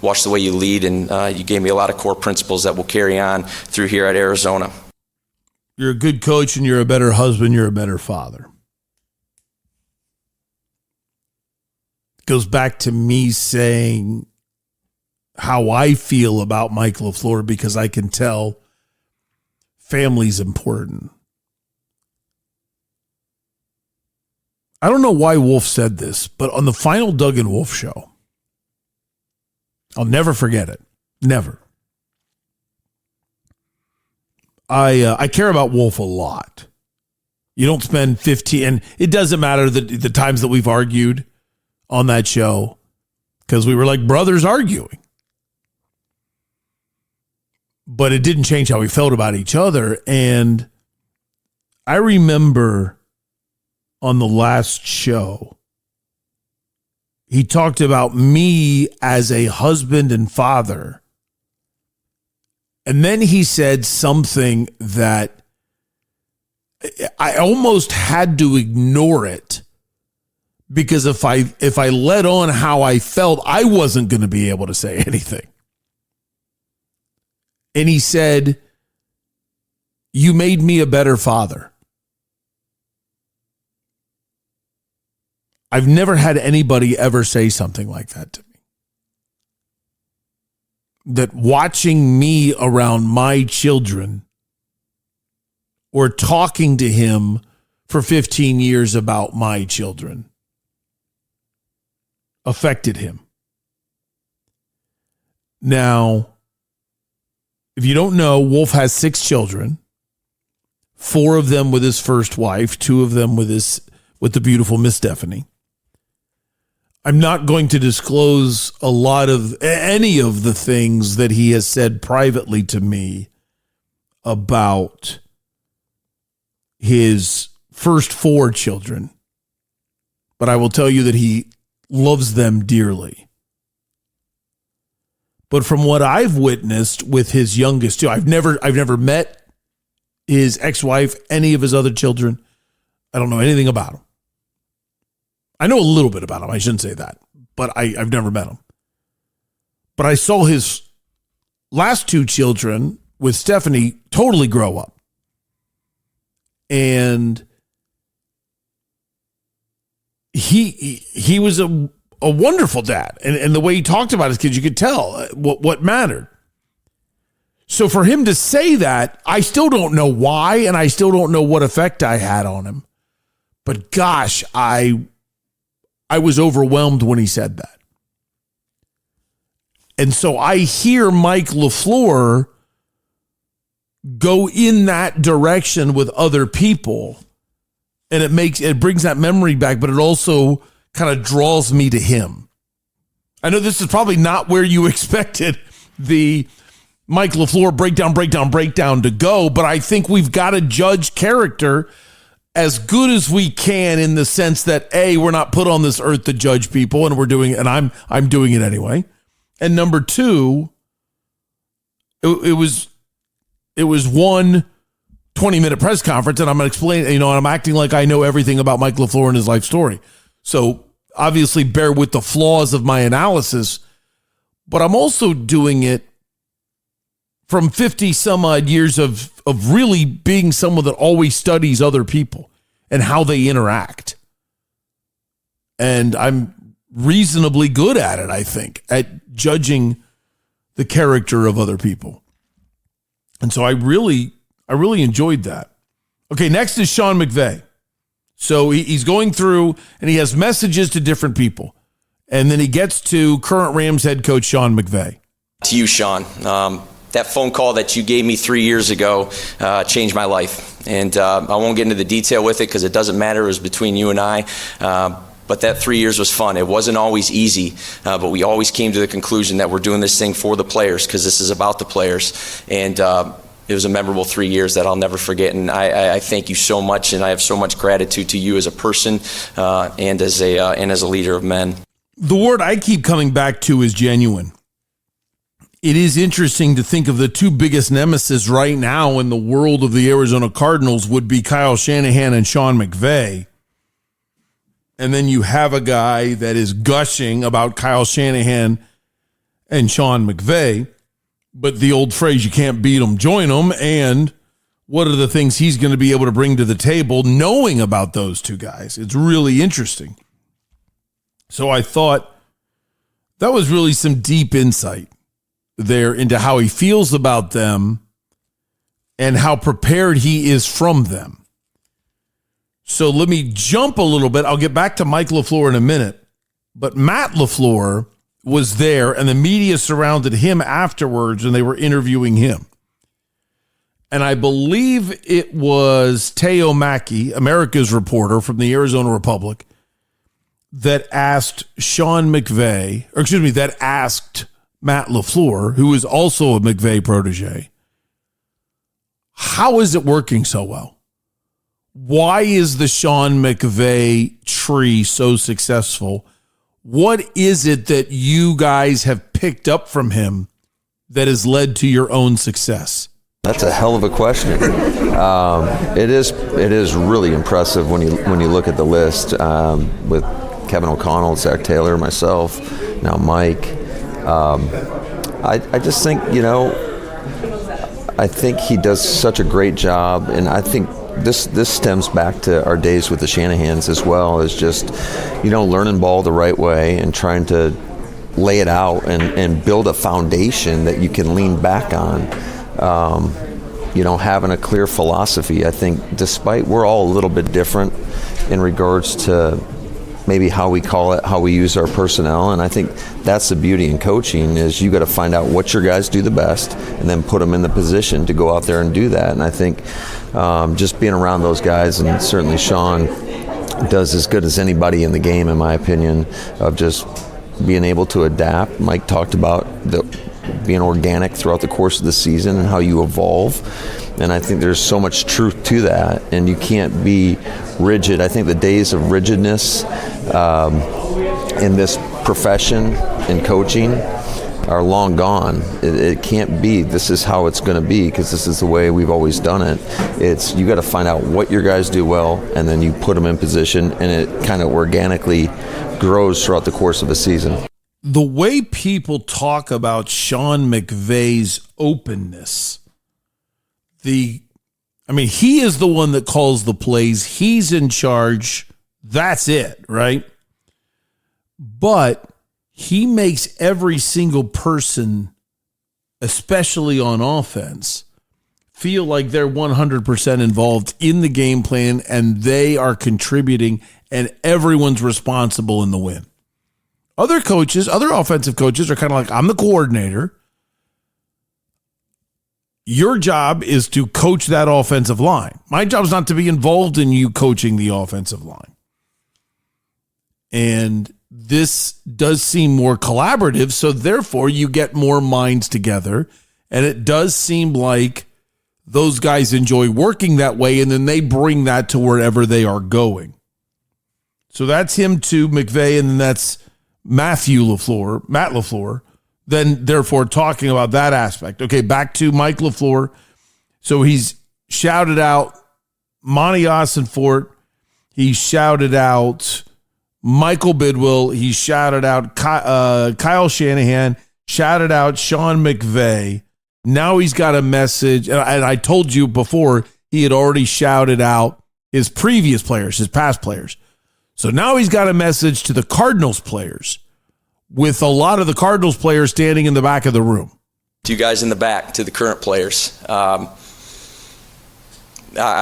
watched the way you lead, and you gave me a lot of core principles that will carry on through here at Arizona. You're a good coach and you're a better husband. You're a better father. It goes back to me saying how I feel about Mike LaFleur, because I can tell family's important. I don't know why Wolf said this, but on the final Doug and Wolf show, I'll never forget it. Never. I care about Wolf a lot. You don't spend 15, and it doesn't matter the times that we've argued on that show, because we were like brothers arguing. But it didn't change how we felt about each other. And I remember on the last show, he talked about me as a husband and father. And then he said something that I almost had to ignore it, because if I let on how I felt, I wasn't going to be able to say anything. And he said, "You made me a better father." I've never had anybody ever say something like that to me. That watching me around my children or talking to him for 15 years about my children affected him. Now, if you don't know, Wolf has 6 children, 4 of them with his first wife, 2 of them with the beautiful Miss Stephanie. I'm not going to disclose a lot of any of the things that he has said privately to me about his first 4 children, but I will tell you that he loves them dearly. But from what I've witnessed with his youngest 2, I've never met his ex-wife, any of his other children. I don't know anything about him. I know a little bit about him. I shouldn't say that, but I've never met him. But I saw his last 2 children with Stephanie totally grow up. And he was a wonderful dad. And the way he talked about his kids, you could tell what mattered. So for him to say that, I still don't know why, and I still don't know what effect I had on him. But gosh, I was overwhelmed when he said that. And so I hear Mike LaFleur go in that direction with other people, and it brings that memory back, but it also kind of draws me to him. I know this is probably not where you expected the Mike LaFleur breakdown to go, but I think we've got to judge character as good as we can, in the sense that A, we're not put on this earth to judge people, and we're doing it, and I'm doing it anyway. And number 2, it was one 20-minute press conference, and I'm going to explain, and I'm acting like I know everything about Mike LaFleur and his life story. So obviously bear with the flaws of my analysis, but I'm also doing it from 50 some odd years of really being someone that always studies other people and how they interact. And I'm reasonably good at it, I think, at judging the character of other people. And so I really enjoyed that. Okay, next is Sean McVay. So he's going through and he has messages to different people. And then he gets to current Rams head coach Sean McVay. To you, Sean. That phone call that you gave me 3 years ago changed my life. And I won't get into the detail with it because it doesn't matter. It was between you and I. But that 3 years was fun. It wasn't always easy, but we always came to the conclusion that we're doing this thing for the players, because this is about the players. And it was a memorable 3 years that I'll never forget. And I thank you so much, and I have so much gratitude to you as a person and as a leader of men. The word I keep coming back to is genuine. It is interesting to think of the 2 biggest nemesis right now in the world of the Arizona Cardinals would be Kyle Shanahan and Sean McVay. And then you have a guy that is gushing about Kyle Shanahan and Sean McVay. But the old phrase, you can't beat them, join them. And what are the things he's going to be able to bring to the table knowing about those 2 guys? It's really interesting. So I thought that was really some deep insight there into how he feels about them and how prepared he is from them. So let me jump a little bit. I'll get back to Mike LaFleur in a minute. But Matt LaFleur was there, and the media surrounded him afterwards, and they were interviewing him. And I believe it was Teo Mackey, America's reporter from the Arizona Republic, that asked that asked Matt LaFleur, who is also a McVay protege, how is it working so well? Why is the Sean McVay tree so successful? What is it that you guys have picked up from him that has led to your own success? That's a hell of a question. It is really impressive when you look at the list with Kevin O'Connell, Zach Taylor, myself, now Mike. I just think, I think he does such a great job, and I think this stems back to our days with the Shanahans as well, as just, learning ball the right way and trying to lay it out and build a foundation that you can lean back on. having a clear philosophy. I think despite we're all a little bit different in regards to maybe how we call it, how we use our personnel, and I think that's the beauty in coaching is you got to find out what your guys do the best and then put them in the position to go out there and do that. And I think just being around those guys, and certainly Sean does as good as anybody in the game, in my opinion, of just being able to adapt. Mike talked about being organic throughout the course of the season and how you evolve. And I think there's so much truth to that, and you can't be rigid. I think the days of rigidness in this profession in coaching are long gone. It can't be this is how it's going to be, because this is the way we've always done it. It's you got to find out what your guys do well, and then you put them in position, and it kind of organically grows throughout the course of a season. The way people talk about Sean McVay's openness, he is the one that calls the plays. He's in charge. That's it, right? But he makes every single person, especially on offense, feel like they're 100% involved in the game plan and they are contributing and everyone's responsible in the win. Other coaches, other offensive coaches are kind of like, I'm the coordinator. Your job is to coach that offensive line. My job is not to be involved in you coaching the offensive line. And this does seem more collaborative, so therefore you get more minds together, and it does seem like those guys enjoy working that way, and then they bring that to wherever they are going. So that's him to McVay, and then that's Matt LaFleur, then therefore talking about that aspect. Okay, back to Mike LaFleur. So he's shouted out Monti Ossenfort. He shouted out Michael Bidwill. He shouted out Kyle Shanahan. Shouted out Sean McVay. Now he's got a message. And I told you before, he had already shouted out his previous players, his past players. So now he's got a message to the Cardinals players, with a lot of the Cardinals players standing in the back of the room. To you guys in the back, to the current players, I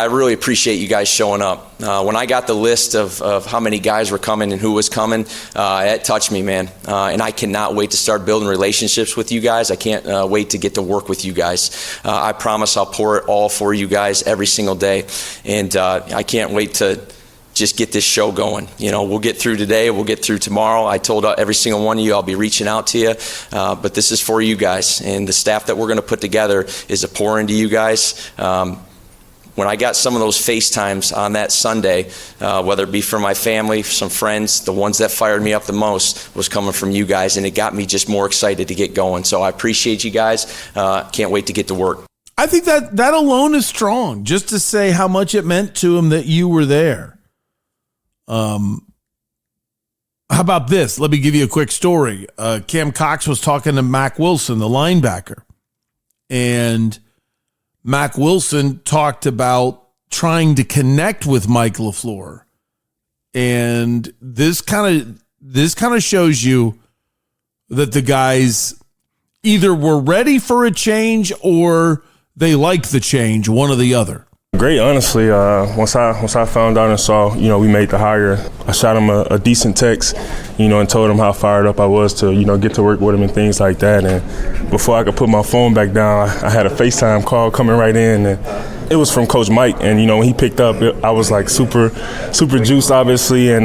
really appreciate you guys showing up. When I got the list of how many guys were coming and who was coming, it touched me, man. And I cannot wait to start building relationships with you guys. I can't wait to get to work with you guys. I promise I'll pour it all for you guys every single day. And I can't wait to just get this show going. We'll get through today. We'll get through tomorrow. I told every single one of you I'll be reaching out to you. But this is for you guys. And the staff that we're going to put together is a pour into you guys. When I got some of those FaceTimes on that Sunday, whether it be from my family, some friends, the ones that fired me up the most was coming from you guys. And it got me just more excited to get going. So I appreciate you guys. Can't wait to get to work. I think that alone is strong, just to say how much it meant to him that you were there. How about this? Let me give you a quick story. Cam Cox was talking to Mac Wilson, the linebacker, and Mac Wilson talked about trying to connect with Mike LaFleur. And this kind of shows you that the guys either were ready for a change or they like the change, one or the other. Great, honestly. Once I found out and saw, we made the hire, I shot him a decent text, and told him how fired up I was to, get to work with him and things like that. And before I could put my phone back down, I had a FaceTime call coming right in, and it was from Coach Mike. And when he picked up, I was like super juiced, obviously, and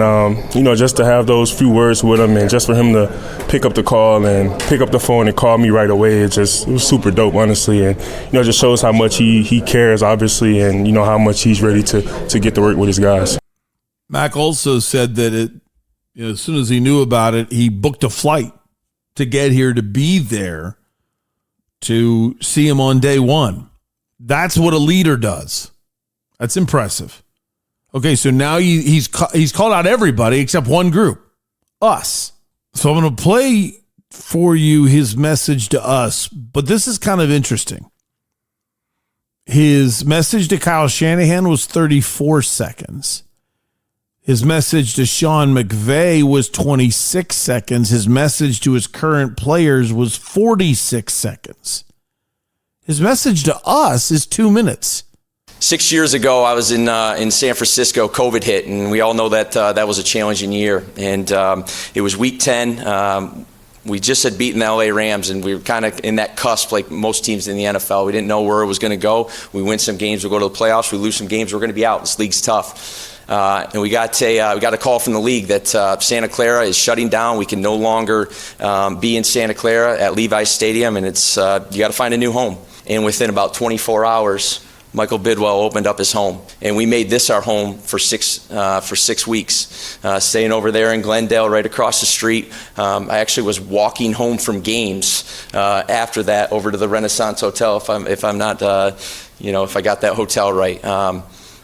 just to have those few words with him, and just for him to pick up the call and pick up the phone and call me right away, it was super dope, honestly, and it just shows how much he cares, obviously, and how much he's ready to get to work with his guys. Mac also said that as soon as he knew about it, he booked a flight to get here to be there to see him on day one. That's what a leader does. That's impressive. Okay, so now he's called out everybody except one group, us. So I'm going to play for you his message to us, but this is kind of interesting. His message to Kyle Shanahan was 34 seconds. His message to Sean McVay was 26 seconds. His message to his current players was 46 seconds. His message to us is 2 minutes. 6 years ago, I was in San Francisco. COVID hit, and we all know that that was a challenging year. And it was week 10. We just had beaten the LA Rams, and we were kind of in that cusp like most teams in the NFL. We didn't know where it was going to go. We win some games, we'll go to the playoffs. We lose some games, we're going to be out. This league's tough. And we got a call from the league that Santa Clara is shutting down. We can no longer be in Santa Clara at Levi's Stadium, and it's you got to find a new home. And within about 24 hours, Michael Bidwell opened up his home, and we made this our home for 6 weeks, staying over there in Glendale, right across the street. I actually was walking home from games after that over to the Renaissance Hotel, if I'm not, if I got that hotel right.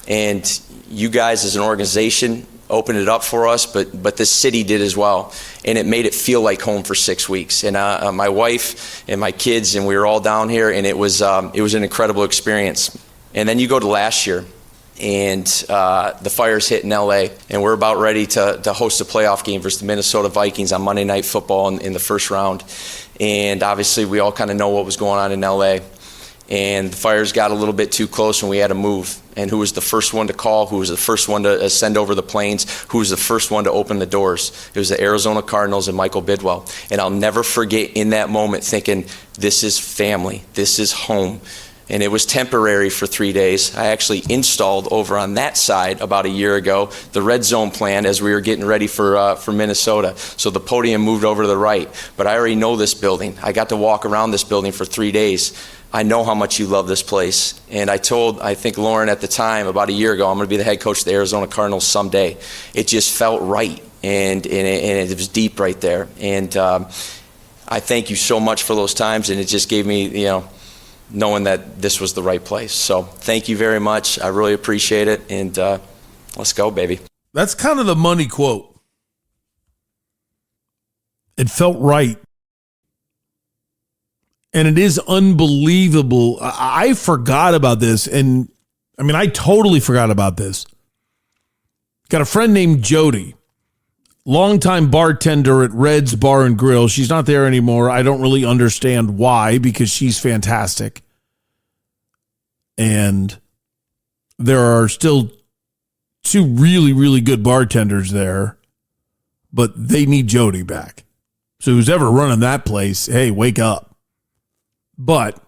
And you guys as an organization opened it up for us, but the city did as well, and it made it feel like home for 6 weeks. And my wife and my kids, and we were all down here, and it was an incredible experience. And then you go to last year, and the fires hit in LA, and we're about ready to host a playoff game versus the Minnesota Vikings on Monday Night Football in the first round. And obviously we all kind of know what was going on in LA. And the fires got a little bit too close, and we had to move. And who was the first one to call? Who was the first one to send over the planes? Who was the first one to open the doors? It was the Arizona Cardinals and Michael Bidwell. And I'll never forget in that moment thinking, this is family. This is home. And it was temporary for 3 days. I actually installed over on that side about a year ago the red zone plan as we were getting ready for Minnesota. So the podium moved over to the right. But I already know this building. I got to walk around this building for 3 days. I know how much you love this place. And I think Lauren at the time, about a year ago, I'm going to be the head coach of the Arizona Cardinals someday. It just felt right, and it was deep right there. And I thank you so much for those times, and it just gave me, knowing that this was the right place. So thank you very much. I really appreciate it. And let's go, baby. That's kind of the money quote. It felt right. And it is unbelievable. I forgot about this. And I totally forgot about this. Got a friend named Jody, longtime bartender at Red's Bar and Grill. She's not there anymore. I don't really understand why, because she's fantastic. And there are still 2 really, really good bartenders there, but they need Jody back. So who's ever running that place, hey, wake up. But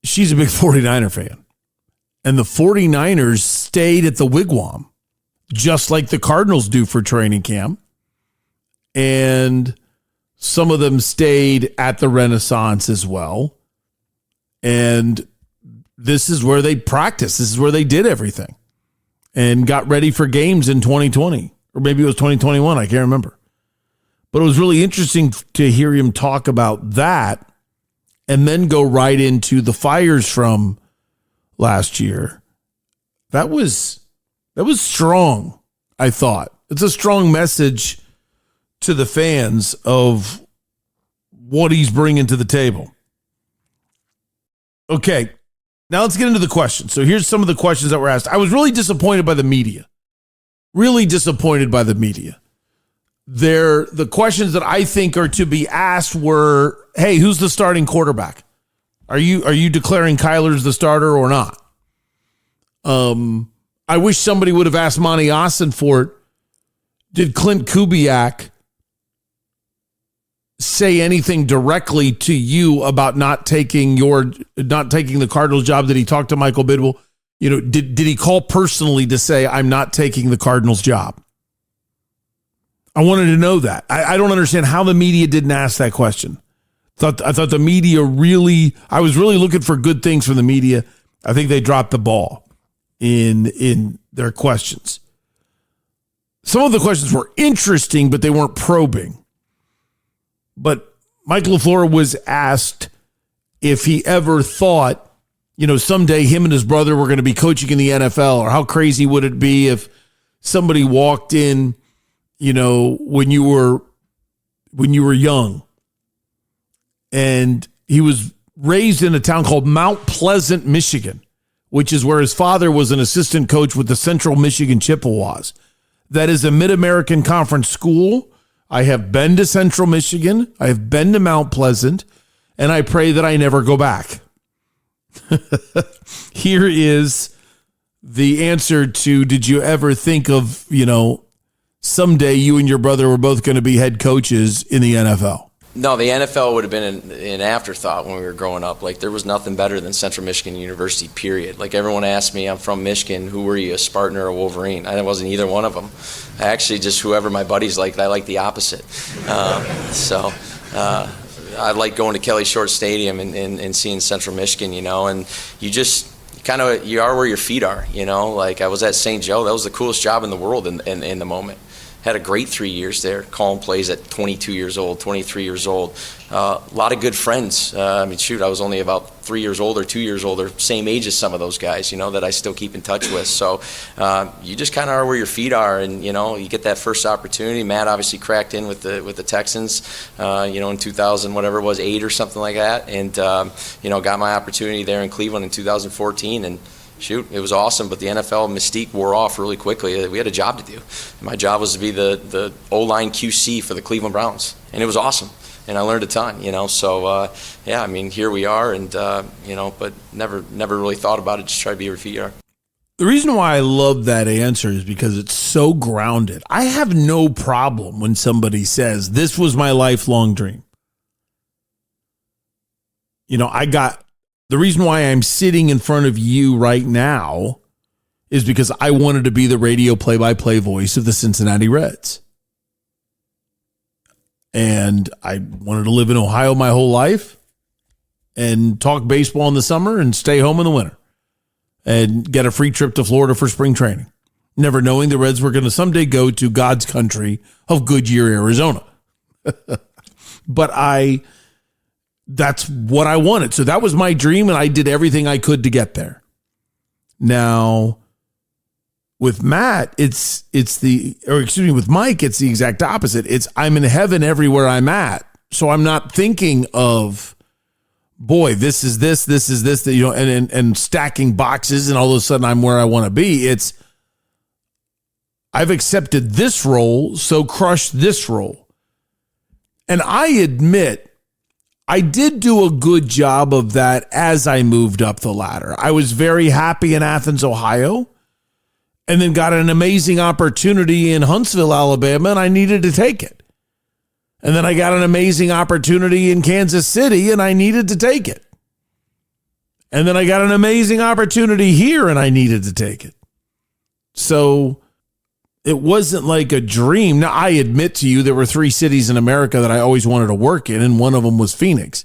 she's a big 49er fan. And the 49ers stayed at the Wigwam, just like the Cardinals do for training camp. And some of them stayed at the Renaissance as well. And this is where they practiced. This is where they did everything and got ready for games in 2020. Or maybe it was 2021. I can't remember. But it was really interesting to hear him talk about that and then go right into the fires from last year. That was strong, I thought. It's a strong message to the fans of what he's bringing to the table. Okay, now let's get into the questions. So here's some of the questions that were asked. I was really disappointed by the media. Really disappointed by the media. The questions that I think are to be asked were, hey, who's the starting quarterback? Are you declaring Kyler's the starter or not? I wish somebody would have asked Monti for it. Did Clint Kubiak say anything directly to you about not taking the Cardinals job? Did he talk to Michael Bidwell? Did he call personally to say, I'm not taking the Cardinals job? I wanted to know that. I don't understand how the media didn't ask that question. I thought the media I was really looking for good things from the media. I think they dropped the ball in their questions. Some of the questions were interesting, but they weren't probing. But Mike LaFleur was asked if he ever thought, someday him and his brother were going to be coaching in the NFL, or how crazy would it be if somebody walked in, when you were young. And he was raised in a town called Mount Pleasant, Michigan, which is where his father was an assistant coach with the Central Michigan Chippewas. That is a Mid-American Conference school. I have been to Central Michigan. I have been to Mount Pleasant, and I pray that I never go back. Here is the answer to, did you ever think of, someday you and your brother were both going to be head coaches in the NFL? No, the NFL would have been an afterthought when we were growing up. Like, there was nothing better than Central Michigan University, period. Like, everyone asked me, I'm from Michigan, who were you, a Spartan or a Wolverine? I wasn't either one of them. I actually just, whoever my buddies liked, I liked the opposite. I like going to Kelly Short Stadium and seeing Central Michigan, and you just you are where your feet are, Like, I was at St. Joe. That was the coolest job in the world in the moment. Had a great 3 years there, calling plays at 22 years old, 23 years old. A lot of good friends. I was only about 3 years older, 2 years older, same age as some of those guys, that I still keep in touch with. So you just kind of are where your feet are, and, you get that first opportunity. Matt obviously cracked in with the Texans, in 2000, whatever it was, 8 or something like that, and, got my opportunity there in Cleveland in 2014, and it was awesome, but the NFL mystique wore off really quickly. We had a job to do. My job was to be the O-line QC for the Cleveland Browns, and it was awesome, and I learned a ton, So, here we are, and, but never really thought about it, just try to be where feet are. The reason why I love that answer is because it's so grounded. I have no problem when somebody says, this was my lifelong dream. The reason why I'm sitting in front of you right now is because I wanted to be the radio play-by-play voice of the Cincinnati Reds. And I wanted to live in Ohio my whole life and talk baseball in the summer and stay home in the winter and get a free trip to Florida for spring training, never knowing the Reds were going to someday go to God's country of Goodyear, Arizona. But that's what I wanted. So that was my dream, and I did everything I could to get there. Now, with Matt, with Mike, it's the exact opposite. I'm in heaven everywhere I'm at. So I'm not thinking of, boy, this is this, and stacking boxes, and all of a sudden I'm where I want to be. I've accepted this role, so crush this role. And I admit, I did do a good job of that as I moved up the ladder. I was very happy in Athens, Ohio, and then got an amazing opportunity in Huntsville, Alabama, and I needed to take it. And then I got an amazing opportunity in Kansas City, and I needed to take it. And then I got an amazing opportunity here, and I needed to take it. So it wasn't like a dream. Now, I admit to you, there were 3 cities in America that I always wanted to work in, and one of them was Phoenix.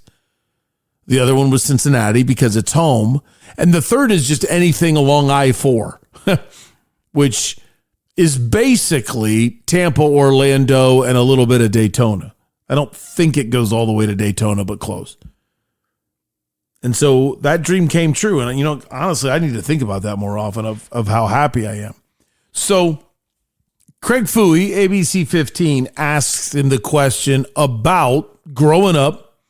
The other one was Cincinnati because it's home. And the third is just anything along I-4, which is basically Tampa, Orlando, and a little bit of Daytona. I don't think it goes all the way to Daytona, but close. And so that dream came true. And, honestly, I need to think about that more often of how happy I am. So Craig Fooey, ABC 15, asks him the question about growing up,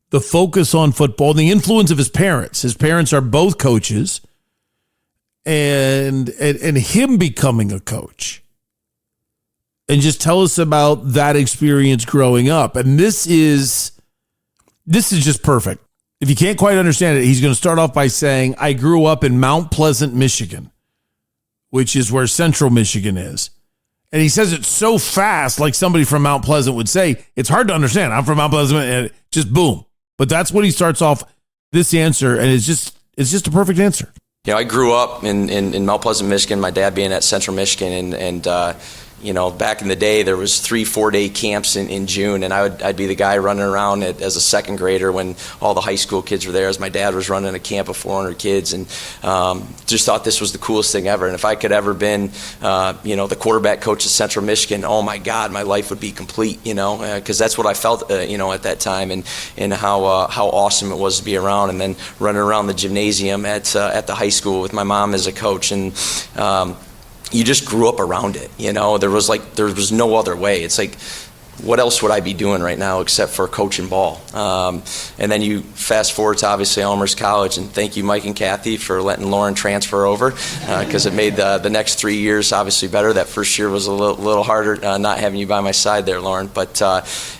the focus on football, and the influence of his parents. His parents are both coaches, and him becoming a coach. And just tell us about that experience growing up. And this is just perfect. If you can't quite understand it, he's going to start off by saying, I grew up in Mount Pleasant, Michigan, which is where Central Michigan is. And he says it so fast, like somebody from Mount Pleasant would say. It's hard to understand. I'm from Mount Pleasant, and just boom. But that's what he starts off this answer, and it's just a perfect answer. I grew up in Mount Pleasant, Michigan, my dad being at Central Michigan, and back in the day, there was 3-4 day camps in June, and I'd be the guy running around as a second grader when all the high school kids were there, as my dad was running a camp of 400 kids, and just thought this was the coolest thing ever. And if I could ever been, the quarterback coach of Central Michigan, oh my God, my life would be complete, because that's what I felt, at that time, and how awesome it was to be around, and then running around the gymnasium at the high school with my mom as a coach, and you just grew up around it, There was no other way. It's like what else would I be doing right now except for coaching ball? And then you fast forward to obviously Elmhurst College, and thank you, Mike and Kathy, for letting Lauren transfer over, because it made the next 3 years obviously better. That first year was a little harder, not having you by my side there, Lauren. But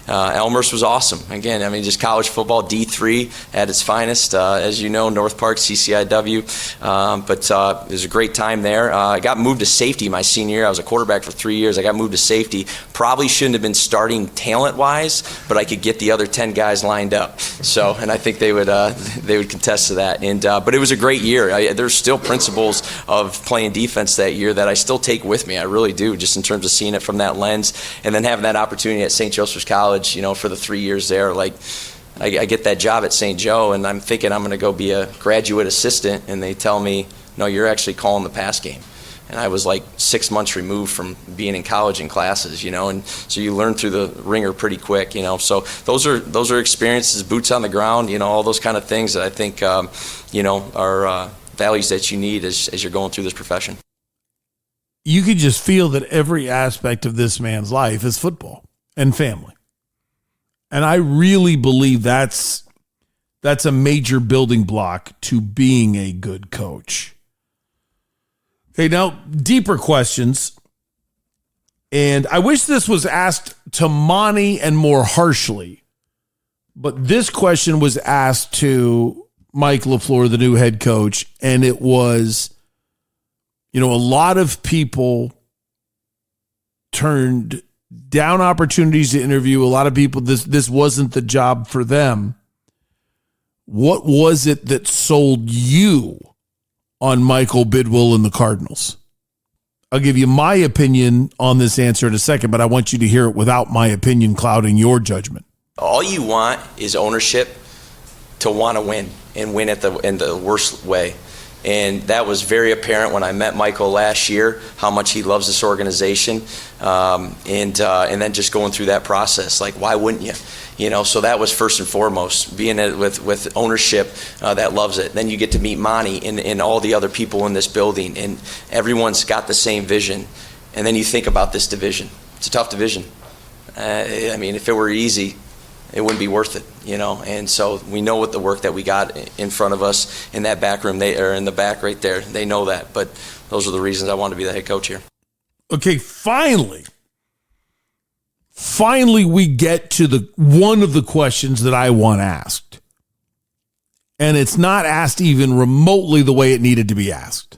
Elmhurst was awesome. Again, I mean, just college football, D3 at its finest. As you know, North Park, CCIW. But it was a great time there. I got moved to safety my senior year. I was a quarterback for 3 years. I got moved to safety. Probably shouldn't have been starting talent-wise, but I could get the other 10 guys lined up. So, and I think they would contest to that. And but it was a great year. There's still principles of playing defense that year that I still take with me. I really do, just in terms of seeing it from that lens, and then having that opportunity at St. Joseph's College, you know, for the 3 years there. Like, I get that job at St. Joe, and I'm thinking I'm going to go be a graduate assistant, and they tell me, no, you're actually calling the pass game. And I was like 6 months removed from being in college in classes, you know, and so you learn through the ringer pretty quick, you know. So those are experiences, boots on the ground, you know, all those kind of things that I think, you know, are values that you need as you're going through this profession. You could just feel that every aspect of this man's life is football and family. And I really believe that's a major building block to being a good coach. Okay, now, deeper questions. And I wish this was asked to Monti and more harshly. But this question was asked to Mike LaFleur, the new head coach. And it was, you know, a lot of people turned down opportunities to interview. A lot of people, this wasn't the job for them. What was it that sold you on Michael Bidwill and the Cardinals? I'll give you my opinion on this answer in a second, but I want you to hear it without my opinion clouding your judgment. All you want is ownership to want to win, and win in the worst way. And that was very apparent when I met Michael last year, how much he loves this organization, and then just going through that process. Like, why wouldn't you? You know, so that was first and foremost, being with ownership that loves it. Then you get to meet Monti and all the other people in this building, and everyone's got the same vision. And then you think about this division. It's a tough division. I mean, if it were easy, it wouldn't be worth it, you know. And so we know what the work that we got in front of us in that back room, they are in the back right there. They know that, but those are the reasons I want to be the head coach here. Okay, finally we get to the one of the questions that I want asked. And it's not asked even remotely the way it needed to be asked.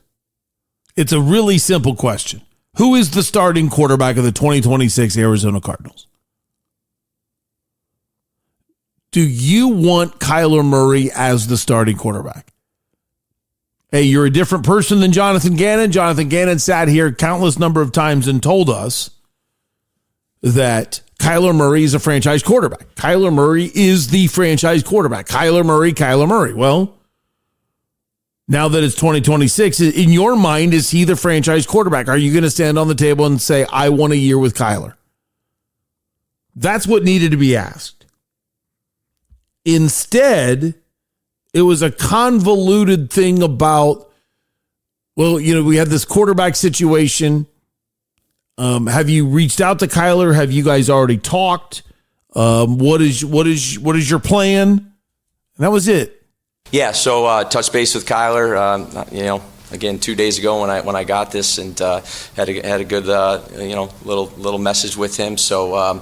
It's a really simple question. Who is the starting quarterback of the 2026 Arizona Cardinals? Do you want Kyler Murray as the starting quarterback? Hey, you're a different person than Jonathan Gannon. Jonathan Gannon sat here countless number of times and told us that Kyler Murray is a franchise quarterback. Kyler Murray is the franchise quarterback. Kyler Murray. Well, now that it's 2026, in your mind, is he the franchise quarterback? Are you going to stand on the table and say, I want a year with Kyler? That's what needed to be asked. Instead, it was a convoluted thing about, well, you know, we had this quarterback situation. Have you reached out to Kyler? Have you guys already talked? What is your plan? And that was it. Yeah, so touch base with Kyler. You know, again, 2 days ago when I got this, and had a good you know, little message with him. So.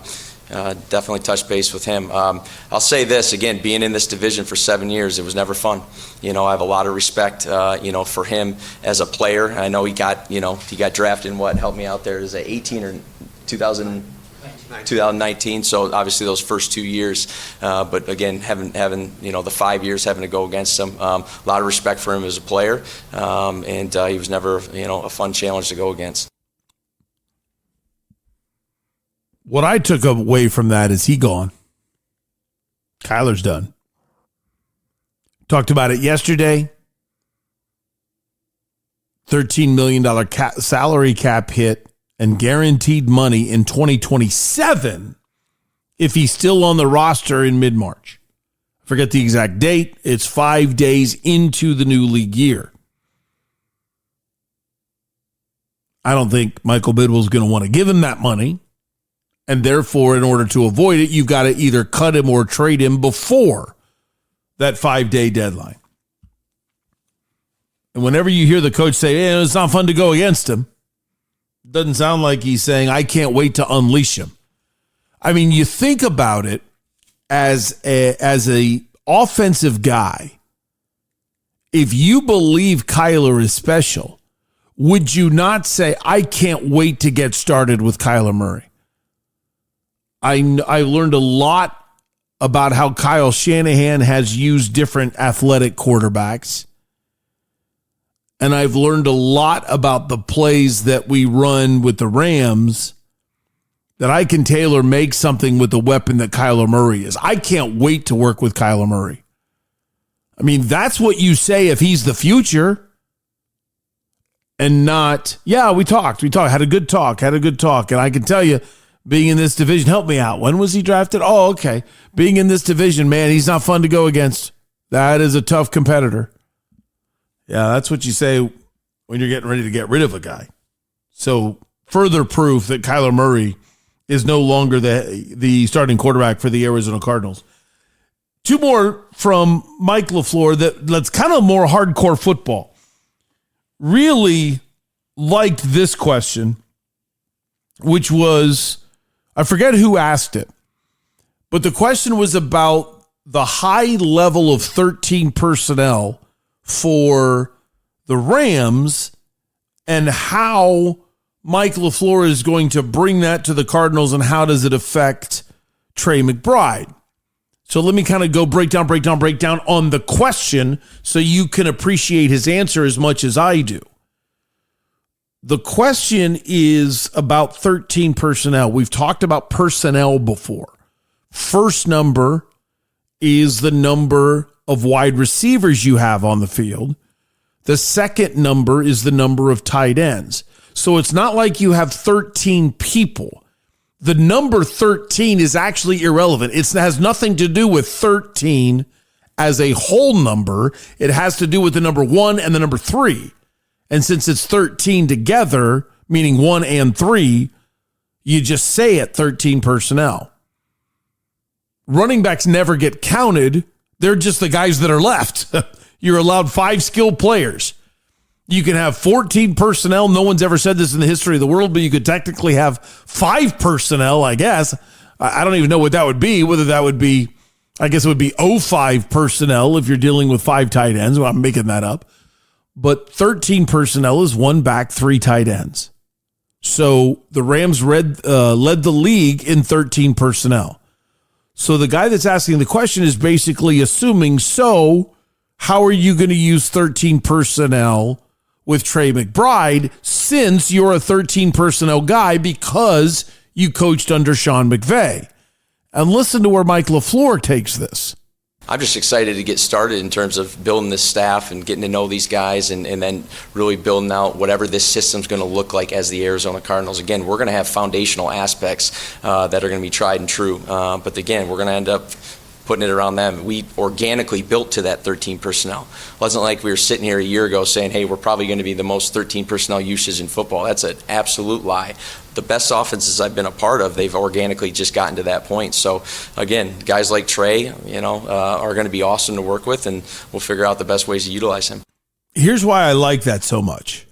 Definitely touch base with him. I'll say this, again, being in this division for 7 years, it was never fun. You know, I have a lot of respect, you know, for him as a player. I know he got drafted in help me out there, is it 18 or 2019, so obviously those first 2 years. But again, having you know, the 5 years having to go against him, a lot of respect for him as a player, and he was never, you know, a fun challenge to go against. What I took away from that is he gone. Kyler's done. Talked about it yesterday. $13 million salary cap hit and guaranteed money in 2027 if he's still on the roster in mid-March. I forget the exact date. It's 5 days into the new league year. I don't think Michael Bidwill's going to want to give him that money. And therefore, in order to avoid it, you've got to either cut him or trade him before that 5-day deadline. And whenever you hear the coach say, hey, it's not fun to go against him, it doesn't sound like he's saying, I can't wait to unleash him. I mean, you think about it as a offensive guy. If you believe Kyler is special, would you not say, I can't wait to get started with Kyler Murray? I learned a lot about how Kyle Shanahan has used different athletic quarterbacks. And I've learned a lot about the plays that we run with the Rams that I can tailor make something with the weapon that Kyler Murray is. I can't wait to work with Kyler Murray. I mean, that's what you say if he's the future. And not, yeah, we talked, had a good talk. And I can tell you, being in this division, help me out. When was he drafted? Oh, okay. Being in this division, man, he's not fun to go against. That is a tough competitor. Yeah, that's what you say when you're getting ready to get rid of a guy. So further proof that Kyler Murray is no longer the starting quarterback for the Arizona Cardinals. Two more from Mike LaFleur that's kind of more hardcore football. Really liked this question, which was, I forget who asked it, but the question was about the high level of 13 personnel for the Rams and how Mike LaFleur is going to bring that to the Cardinals and how does it affect Trey McBride. So let me kind of go break down on the question so you can appreciate his answer as much as I do. The question is about 13 personnel. We've talked about personnel before. First number is the number of wide receivers you have on the field. The second number is the number of tight ends. So it's not like you have 13 people. The number 13 is actually irrelevant. It has nothing to do with 13 as a whole number. It has to do with the number 1 and the number 3. And since it's 13 together, meaning 1 and 3, you just say it 13 personnel. Running backs never get counted. They're just the guys that are left. You're allowed 5 skilled players. You can have 14 personnel. No one's ever said this in the history of the world, but you could technically have 5 personnel, I guess. I don't even know what that would be, whether that would be, I guess it would be 05 personnel if you're dealing with 5 tight ends. Well, I'm making that up. But 13 personnel is 1 back, 3 tight ends. So the Rams led the league in 13 personnel. So the guy that's asking the question is basically assuming, so how are you going to use 13 personnel with Trey McBride since you're a 13 personnel guy because you coached under Sean McVay? And listen to where Mike LaFleur takes this. I'm just excited to get started in terms of building this staff and getting to know these guys and then really building out whatever this system's going to look like as the Arizona Cardinals. Again, we're going to have foundational aspects that are going to be tried and true. But again, we're going to end up putting it around them. We organically built to that 13 personnel. It wasn't like we were sitting here a year ago saying, hey, we're probably going to be the most 13 personnel usage in football. That's an absolute lie. The best offenses I've been a part of, they've organically just gotten to that point. So again, guys like Trey, are going to be awesome to work with, and we'll figure out the best ways to utilize him. Here's why I like that so much.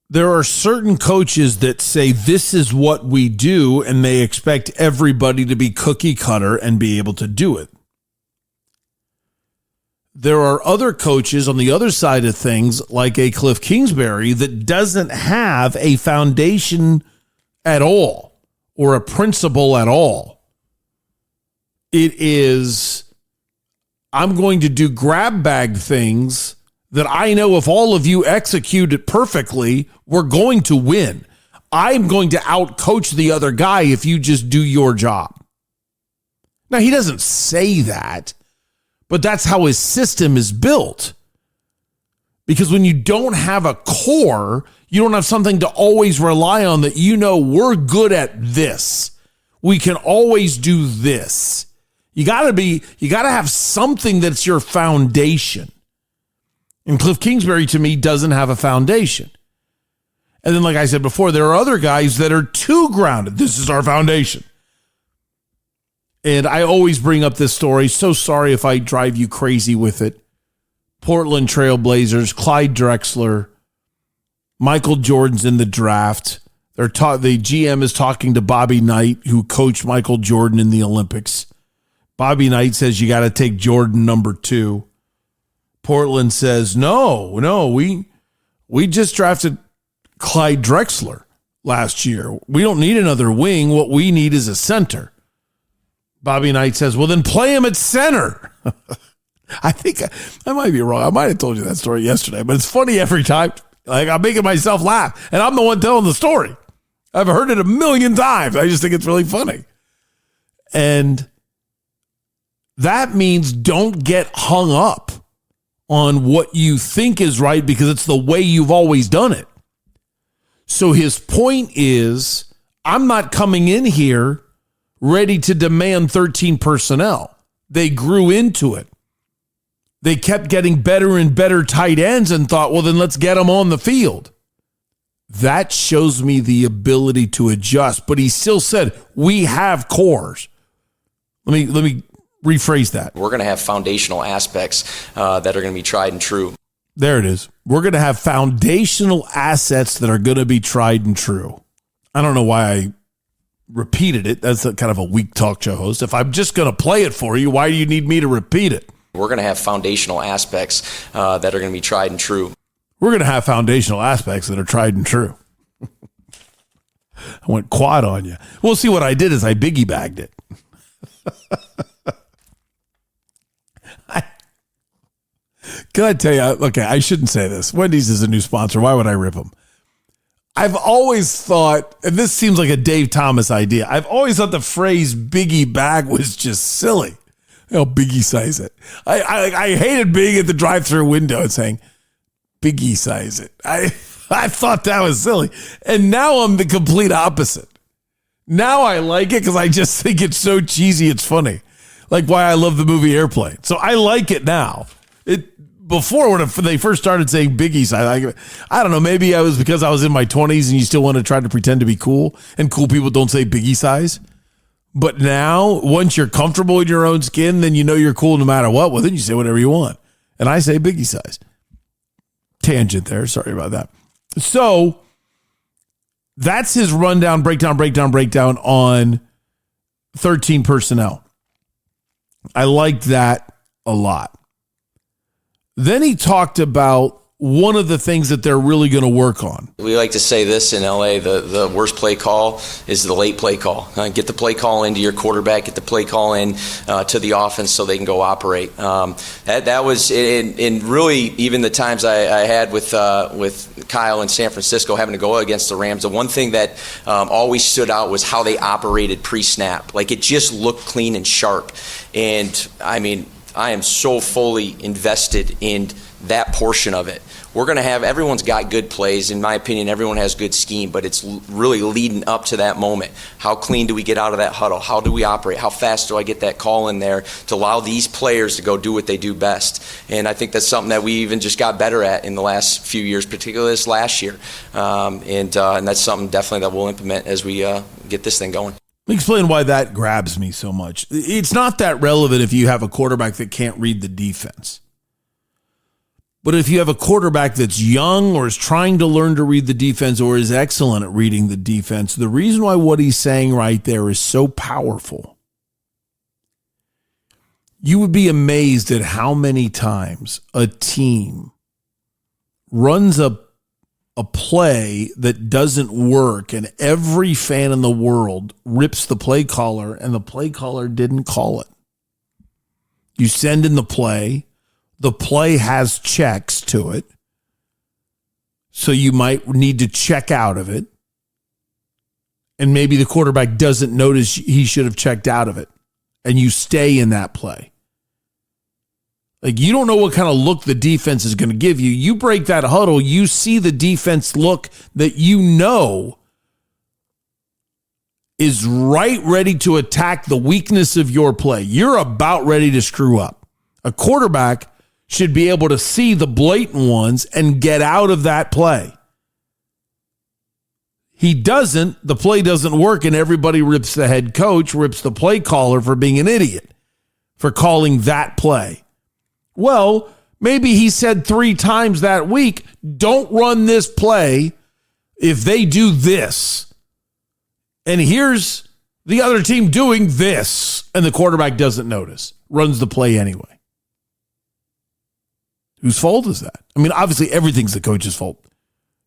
There are certain coaches that say this is what we do, and they expect everybody to be cookie cutter and be able to do it. There are other coaches on the other side of things, like a Cliff Kingsbury, that doesn't have a foundation at all or a principle at all. It is, I'm going to do grab bag things that I know if all of you execute it perfectly, we're going to win. I'm going to outcoach the other guy if you just do your job. Now, he doesn't say that, but that's how his system is built. Because when you don't have a core, you don't have something to always rely on that we're good at this. We can always do this. You got to have something that's your foundation. And Cliff Kingsbury, to me, doesn't have a foundation. And then, like I said before, there are other guys that are too grounded. This is our foundation. And I always bring up this story. So sorry if I drive you crazy with it. Portland Trailblazers, Clyde Drexler, Michael Jordan's in the draft. The GM is talking to Bobby Knight, who coached Michael Jordan in the Olympics. Bobby Knight says you got to take Jordan number 2. Portland says, no, we just drafted Clyde Drexler last year. We don't need another wing. What we need is a center. Bobby Knight says, well, then play him at center. I think I might be wrong. I might have told you that story yesterday, but it's funny every time. Like, I'm making myself laugh, and I'm the one telling the story. I've heard it a million times. I just think it's really funny. And that means don't get hung up on what you think is right because it's the way you've always done it. So his point is, I'm not coming in here ready to demand 13 personnel. They grew into it. They kept getting better and better tight ends and thought, well, then let's get them on the field. That shows me the ability to adjust. But he still said, we have cores. Let me rephrase that. We're going to have foundational aspects that are going to be tried and true. There it is. We're going to have foundational assets that are going to be tried and true. I don't know why I repeated it. That's kind of a weak talk show host. If I'm just going to play it for you, why do you need me to repeat it? We're going to have foundational aspects that are going to be tried and true. We're going to have foundational aspects that are tried and true. I went quad on you. Well, see, what I did is I biggie bagged it. Can I tell you, okay, I shouldn't say this. Wendy's is a new sponsor. Why would I rip them? I've always thought, and this seems like a Dave Thomas idea, I've always thought the phrase biggie bag was just silly. Biggie-size it. I hated being at the drive-thru window and saying, Biggie-size it. I thought that was silly. And now I'm the complete opposite. Now I like it because I just think it's so cheesy, it's funny. Like why I love the movie Airplane. So I like it now. Before, when they first started saying Biggie-size, I don't know, maybe I was because I was in my 20s and you still want to try to pretend to be cool, and cool people don't say Biggie-size. But now, once you're comfortable in your own skin, then you know you're cool no matter what. Well, then you say whatever you want. And I say Biggie-size. Tangent there. Sorry about that. So, that's his rundown, breakdown on 13 personnel. I liked that a lot. Then he talked about one of the things that they're really going to work on. We like to say this in LA, the worst play call is the late play call. Get the play call into your quarterback, get the play call in to the offense so they can go operate. That was, in really even the times I had with Kyle in San Francisco having to go against the Rams, the one thing that always stood out was how they operated pre-snap. Like it just looked clean and sharp. And I mean, I am so fully invested in that portion of it. We're going to have, everyone's got good plays. In my opinion, everyone has good scheme, but it's really leading up to that moment. How clean do we get out of that huddle? How do we operate? How fast do I get that call in there to allow these players to go do what they do best? And I think that's something that we even just got better at in the last few years, particularly this last year. And that's something definitely that we'll implement as we get this thing going. Let me explain why that grabs me so much. It's not that relevant if you have a quarterback that can't read the defense. But if you have a quarterback that's young or is trying to learn to read the defense or is excellent at reading the defense, the reason why what he's saying right there is so powerful. You would be amazed at how many times a team runs a play that doesn't work and every fan in the world rips the play caller and the play caller didn't call it. You send in the play has checks to it, so you might need to check out of it, and maybe the quarterback doesn't notice he should have checked out of it, and you stay in that play. Like, you don't know what kind of look the defense is going to give you. You break that huddle, you see the defense look that you know is right ready to attack the weakness of your play. You're about ready to screw up. A quarterback should be able to see the blatant ones and get out of that play. he doesn't, the play doesn't work, and everybody rips the head coach, rips the play caller for being an idiot, for calling that play. Well, maybe he said 3 times that week, don't run this play if they do this. And here's the other team doing this, and the quarterback doesn't notice, runs the play anyway. Whose fault is that? I mean, obviously everything's the coach's fault.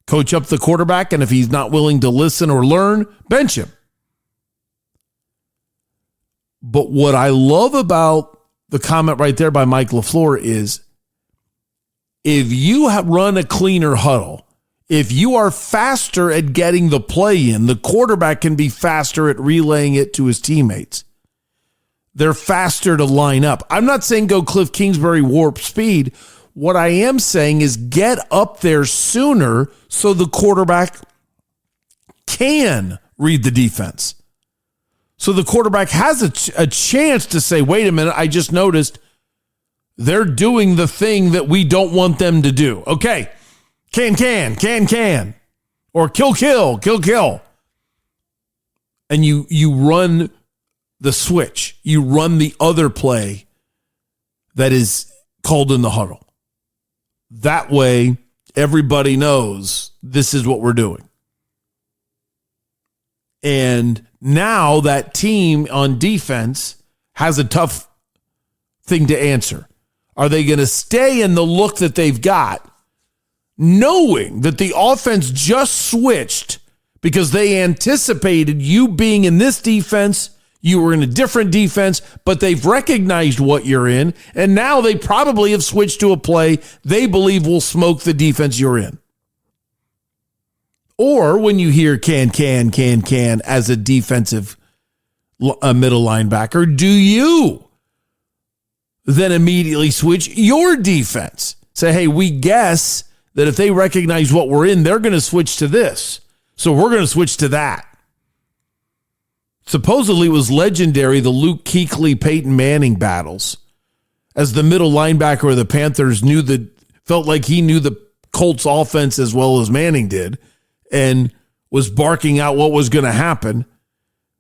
Coach up the quarterback, and if he's not willing to listen or learn, bench him. But what I love about the comment right there by Mike LaFleur is, if you have run a cleaner huddle, if you are faster at getting the play in, the quarterback can be faster at relaying it to his teammates. They're faster to line up. I'm not saying go Cliff Kingsbury warp speed. What I am saying is get up there sooner so the quarterback can read the defense. So the quarterback has a chance to say, wait a minute, I just noticed they're doing the thing that we don't want them to do. Okay, can. Or kill. And you run the switch. You run the other play that is called in the huddle. That way, everybody knows this is what we're doing. And now that team on defense has a tough thing to answer. Are they going to stay in the look that they've got, knowing that the offense just switched because they anticipated you being in this defense, you were in a different defense, but they've recognized what you're in, and now they probably have switched to a play they believe will smoke the defense you're in? Or when you hear can as a defensive middle linebacker, do you then immediately switch your defense? Say, hey, we guess that if they recognize what we're in, they're going to switch to this. So we're going to switch to that. Supposedly it was legendary, the Luke Kuechly, Peyton Manning battles, as the middle linebacker of the Panthers felt like he knew the Colts offense as well as Manning did, and was barking out what was going to happen.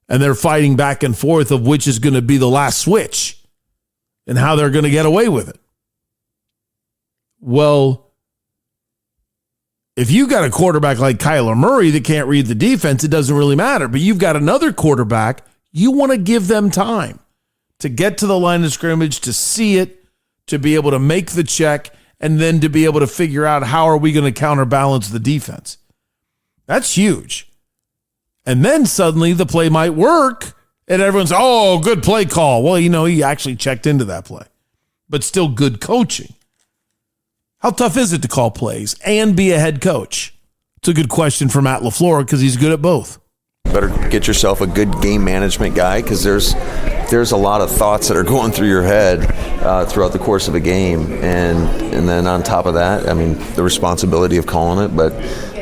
And they're fighting back and forth of which is going to be the last switch and how they're going to get away with it. Well, if you got a quarterback like Kyler Murray that can't read the defense, it doesn't really matter. But you've got another quarterback, you want to give them time to get to the line of scrimmage, to see it, to be able to make the check, and then to be able to figure out how are we going to counterbalance the defense. That's huge. And then suddenly the play might work, and everyone's, oh, good play call. Well, he actually checked into that play. But still good coaching. How tough is it to call plays and be a head coach? It's a good question for Matt LaFleur because he's good at both. Better get yourself a good game management guy, because there's a lot of thoughts that are going through your head throughout the course of a game. And then on top of that, the responsibility of calling it. But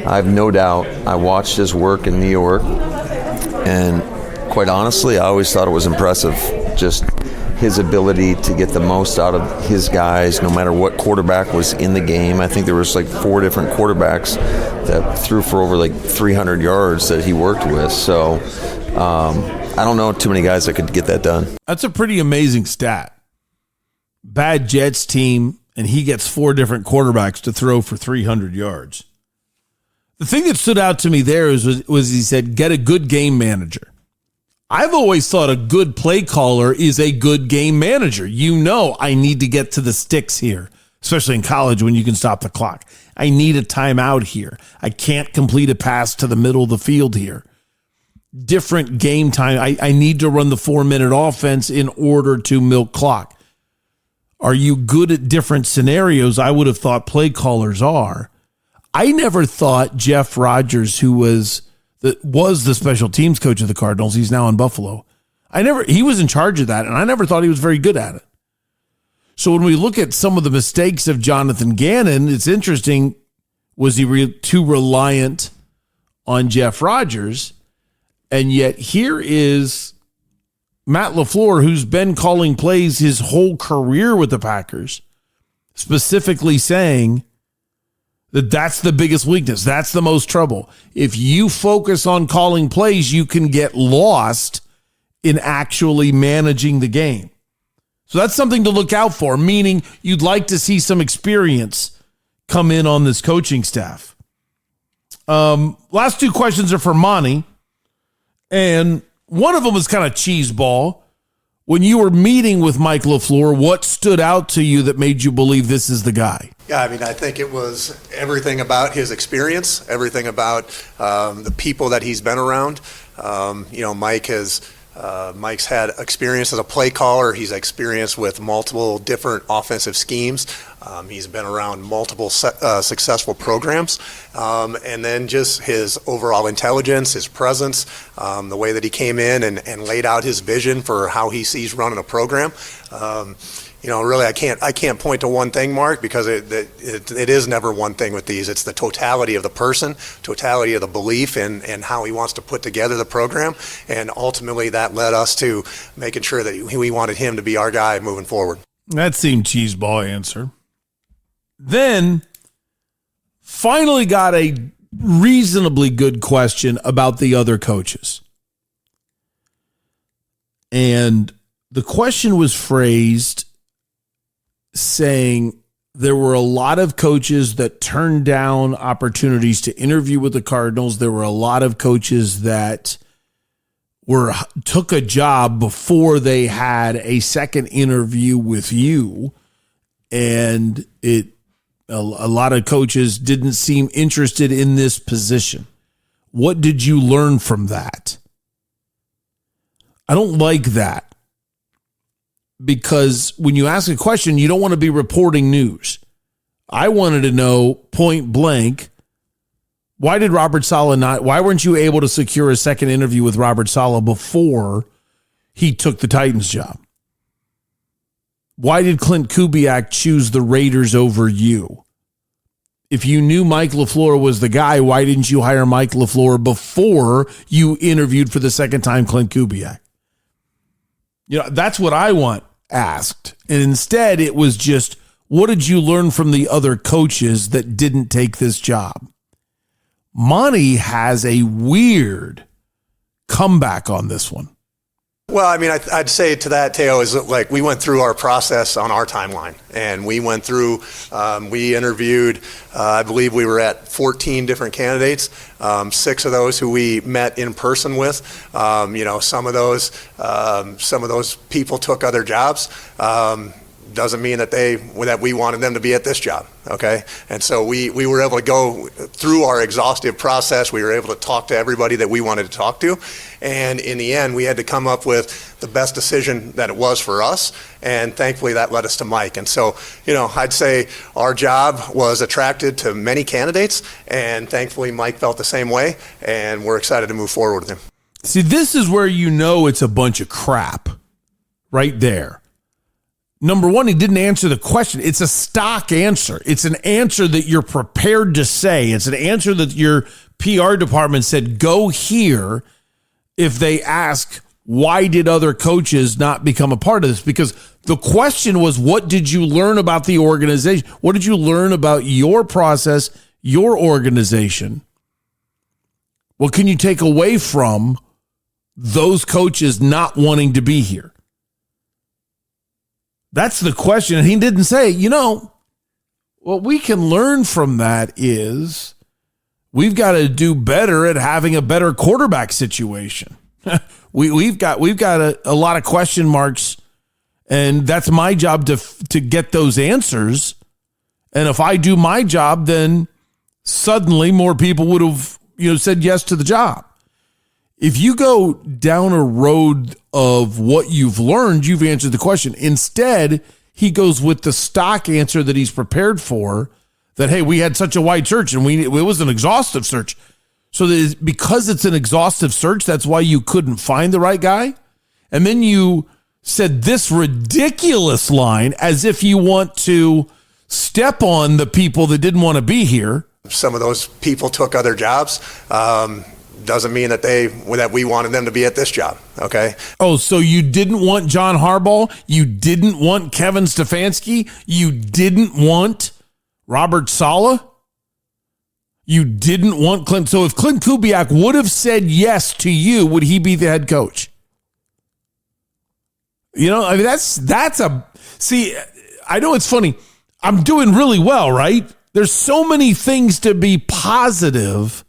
I have no doubt, I watched his work in New York, and quite honestly, I always thought it was impressive, just his ability to get the most out of his guys, no matter what quarterback was in the game. I think there was 4 different quarterbacks that threw for over 300 yards that he worked with. So I don't know too many guys that could get that done. That's a pretty amazing stat. Bad Jets team, and he gets 4 different quarterbacks to throw for 300 yards. The thing that stood out to me there was he said, get a good game manager. I've always thought a good play caller is a good game manager. I need to get to the sticks here, especially in college when you can stop the clock. I need a timeout here. I can't complete a pass to the middle of the field here. Different game time. I need to run the 4-minute offense in order to milk clock. Are you good at different scenarios? I would have thought play callers are. I never thought Jeff Rodgers, who was the special teams coach of the Cardinals, he's now in Buffalo, he was in charge of that, and I never thought he was very good at it. So when we look at some of the mistakes of Jonathan Gannon, it's interesting, was he too reliant on Jeff Rodgers? And yet here is Matt LaFleur, who's been calling plays his whole career with the Packers, specifically saying, That's the biggest weakness. That's the most trouble. If you focus on calling plays, you can get lost in actually managing the game. So that's something to look out for, meaning you'd like to see some experience come in on this coaching staff. Last two questions are for Monti, and one of them was kind of cheese ball. When you were meeting with Mike LaFleur, what stood out to you that made you believe this is the guy? Yeah, I mean, I think it was everything about his experience, everything about the people that he's been around. Mike's had experience as a play caller. He's experienced with multiple different offensive schemes. He's been around multiple successful programs. And then just his overall intelligence, his presence, the way that he came in and laid out his vision for how he sees running a program. Really, I can't point to one thing, Mark, because it is never one thing with these. It's the totality of the person, totality of the belief, and how he wants to put together the program. And ultimately, that led us to making sure that we wanted him to be our guy moving forward. That seemed cheeseball answer. Then, finally got a reasonably good question about the other coaches. And the question was phrased saying there were a lot of coaches that turned down opportunities to interview with the Cardinals. There were a lot of coaches that took a job before they had a second interview with you, and a lot of coaches didn't seem interested in this position. What did you learn from that? I don't like that, because when you ask a question, you don't want to be reporting news. I wanted to know point blank, why weren't you able to secure a second interview with Robert Saleh before he took the Titans job? Why did Clint Kubiak choose the Raiders over you? If you knew Mike LaFleur was the guy, why didn't you hire Mike LaFleur before you interviewed for the second time Clint Kubiak? That's what I asked. And instead, it was just, what did you learn from the other coaches that didn't take this job? Monti has a weird comeback on this one. Well, I mean, I'd say to that, Teo, is like we went through our process on our timeline, and we went through, we interviewed, I believe we were at 14 different candidates, 6 of those who we met in person with. Some of those people took other jobs. Doesn't mean that we wanted them to be at this job, okay? And so we were able to go through our exhaustive process. We were able to talk to everybody that we wanted to talk to. And in the end, we had to come up with the best decision that it was for us. And thankfully, that led us to Mike. And so, I'd say our job was attracted to many candidates. And thankfully, Mike felt the same way. And we're excited to move forward with him. See, this is where it's a bunch of crap right there. Number one, he didn't answer the question. It's a stock answer. It's an answer that you're prepared to say. It's an answer that your PR department said, go here if they ask, why did other coaches not become a part of this? Because the question was, what did you learn about the organization? What did you learn about your process, your organization? What can you take away from those coaches not wanting to be here? That's the question. And he didn't say, what we can learn from that is we've got to do better at having a better quarterback situation. We've got a lot of question marks, and that's my job to get those answers. And if I do my job, then suddenly more people would have said yes to the job. If you go down a road of what you've learned, you've answered the question. Instead, he goes with the stock answer that he's prepared for, that, hey, we had such a wide search and it was an exhaustive search. So because it's an exhaustive search, that's why you couldn't find the right guy. And then you said this ridiculous line as if you want to step on the people that didn't want to be here. Some of those people took other jobs. Doesn't mean that we wanted them to be at this job, okay? Oh, so you didn't want John Harbaugh? You didn't want Kevin Stefanski? You didn't want Robert Saleh? You didn't want Clint. So if Clint Kubiak would have said yes to you, would he be the head coach? You know, I mean, see, I know it's funny. I'm doing really well, right? There's so many things to be positive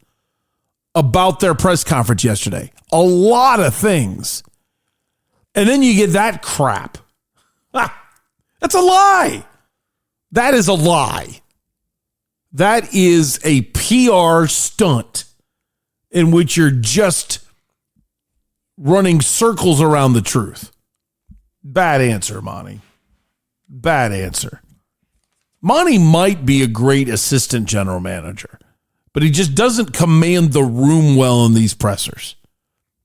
about their press conference yesterday. A lot of things. And then you get that crap. That's a lie. That is a lie. That is a PR stunt in which you're just running circles around the truth. Bad answer, Monty. Bad answer. Monty might be a great assistant general manager, but he just doesn't command the room well in these pressers.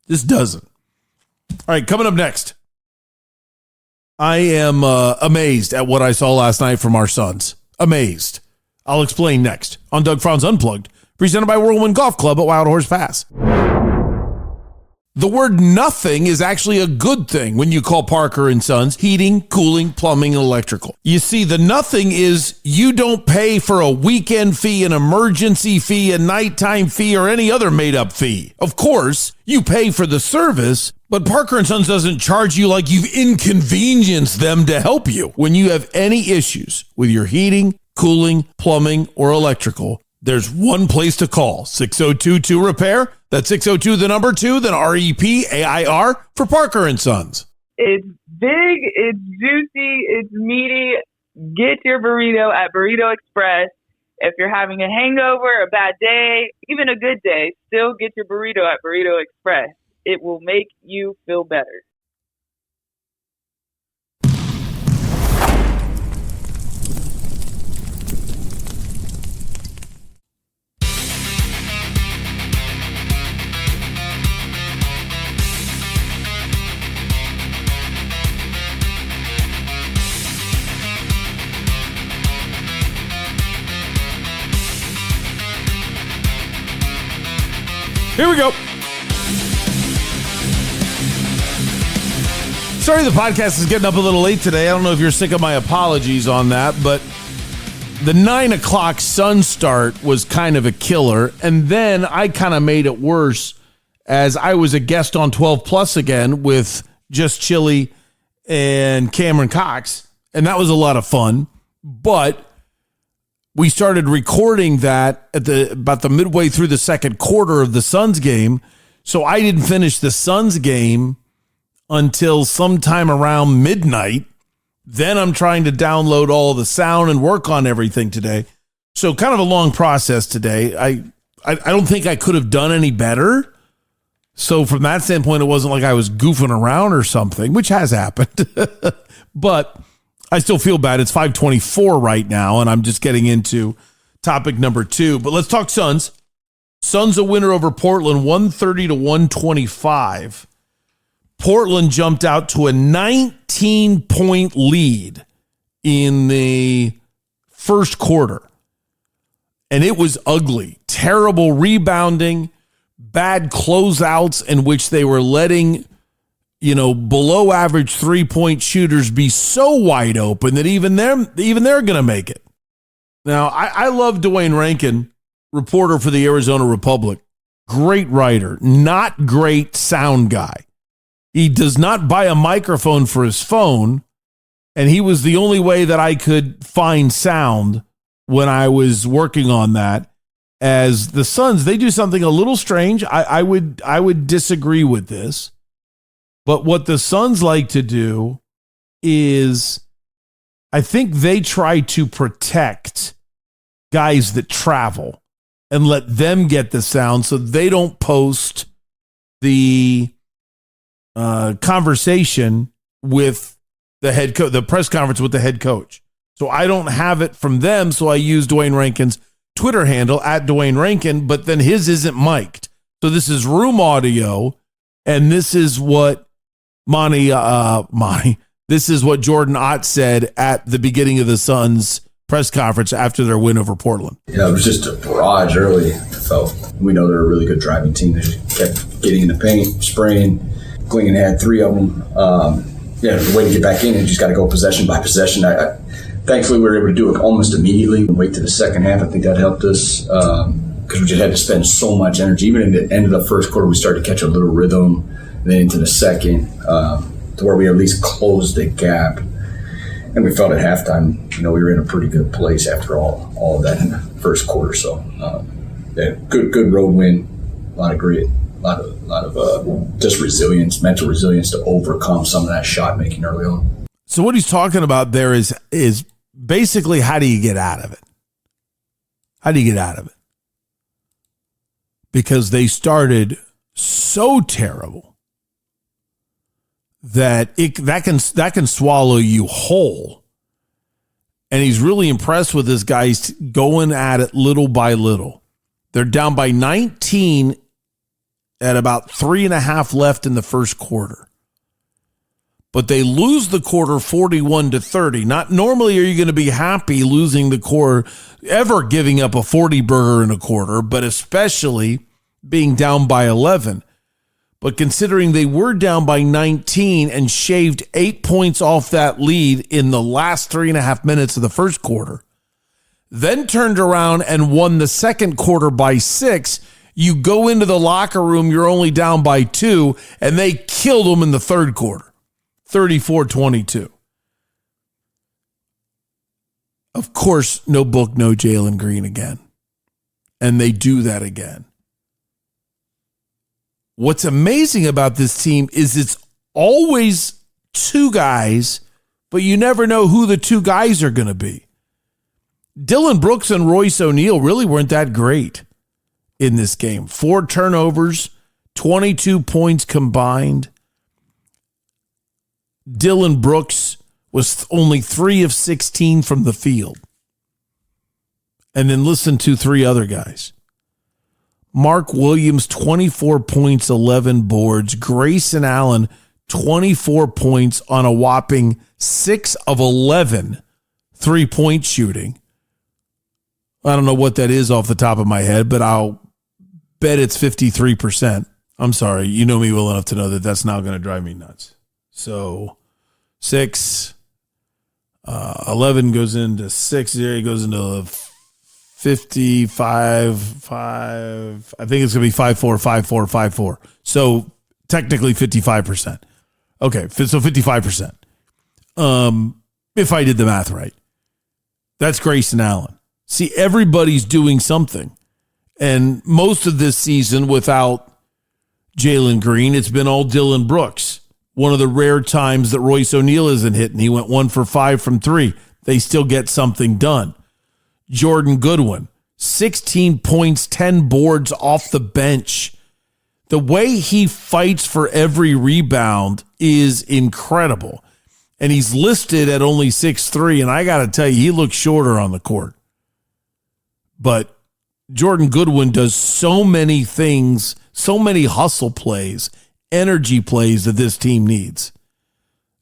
Just doesn't. All right, coming up next. I am amazed at what I saw last night from our Suns. Amazed. I'll explain next on Doug Franz Unplugged, presented by Whirlwind Golf Club at Wild Horse Pass. The word nothing is actually a good thing when you call Parker & Sons heating, cooling, plumbing, and electrical. You see, the nothing is you don't pay for a weekend fee, an emergency fee, a nighttime fee, or any other made-up fee. Of course, you pay for the service, but Parker & Sons doesn't charge you like you've inconvenienced them to help you. When you have any issues with your heating, cooling, plumbing, or electrical, there's one place to call, 602-2-REPAIR. That's 602, the number 2, then REPAIR for Parker & Sons. It's big, it's juicy, it's meaty. Get your burrito at Burrito Express. If you're having a hangover, a bad day, even a good day, still get your burrito at Burrito Express. It will make you feel better. Here we go. Sorry the podcast is getting up a little late today. I don't know if you're sick of my apologies on that, but the 9 o'clock Sun start was kind of a killer. And then I kind of made it worse as I was a guest on 12 Plus again with Just Chili and Cameron Cox. And that was a lot of fun. But we started recording that at about the midway through the second quarter of the Suns game. So I didn't finish the Suns game until sometime around midnight. Then I'm trying to download all the sound and work on everything today. So kind of a long process today. I don't think I could have done any better. So from that standpoint, it wasn't like I was goofing around or something, which has happened. But I still feel bad. It's 5:24 right now, and I'm just getting into topic number 2. But let's talk Suns. Suns a winner over Portland, 130-125. Portland jumped out to a 19-point lead in the first quarter. And it was ugly. Terrible rebounding, bad closeouts in which they were letting, below average 3-point shooters be so wide open that even they're going to make it. Now, I love Dwayne Rankin, reporter for the Arizona Republic. Great writer, not great sound guy. He does not buy a microphone for his phone, and he was the only way that I could find sound when I was working on that. As the Suns, they do something a little strange. I would disagree with this. But what the Suns like to do is, I think they try to protect guys that travel and let them get the sound so they don't post the conversation with the head coach, the press conference with the head coach. So I don't have it from them, so I use Dwayne Rankin's Twitter handle at Dwayne Rankin, but then his isn't mic'd. So this is room audio, and this is what this is what Jordan Ott said at the beginning of the Suns press conference after their win over Portland. Yeah, it was just a barrage early. We know they're a really good driving team. They just kept getting in the paint, spraying. Klingen had 3 of them. The way to get back in, you just got to go possession by possession. Thankfully, we were able to do it almost immediately. Wait to the second half. I think that helped us because we just had to spend so much energy. Even in the end of the first quarter, we started to catch a little rhythm, and then into the second, to where we at least closed the gap. And we felt at halftime, we were in a pretty good place after all of that in the first quarter. So, good road win, a lot of grit, a lot of just resilience, mental resilience to overcome some of that shot making early on. So what he's talking about there is basically, how do you get out of it? How do you get out of it? Because they started so terrible that that can swallow you whole. And he's really impressed with this guys going at it little by little. They're down by 19 at about 3.5 left in the first quarter. But they lose the quarter 41-30. Not normally are you going to be happy losing the quarter, ever giving up a 40 burger in a quarter, but especially being down by 11. But considering they were down by 19 and shaved 8 points off that lead in the last 3.5 minutes of the first quarter, then turned around and won the second quarter by 6, you go into the locker room, you're only down by 2, and they killed them in the third quarter, 34-22. Of course, no book, no Jalen Green again. And they do that again. What's amazing about this team is it's always two guys, but you never know who the two guys are going to be. Dylan Brooks and Royce O'Neal really weren't that great in this game. 4 turnovers, 22 points combined. Dylan Brooks was only 3 of 16 from the field. And then listen to 3 other guys. Mark Williams, 24 points, 11 boards. Grayson Allen, 24 points on a whopping 6 of 11 3-point shooting. I don't know what that is off the top of my head, but I'll bet it's 53%. I'm sorry. You know me well enough to know that that's not going to drive me nuts. So 6, 11 goes into 6. There he goes into 55, 5. I think it's going to be 5-4, 5-4, 5-4. So technically 55%. Okay, so 55%. If I did the math right. That's Grayson Allen. See, everybody's doing something. And most of this season without Jalen Green, it's been all Dylan Brooks. One of the rare times that Royce O'Neal isn't hitting. He went 1 for 5 from 3. They still get something done. Jordan Goodwin, 16 points, 10 boards off the bench. The way he fights for every rebound is incredible. And he's listed at only 6'3", and I got to tell you, he looks shorter on the court. But Jordan Goodwin does so many things, so many hustle plays, energy plays that this team needs.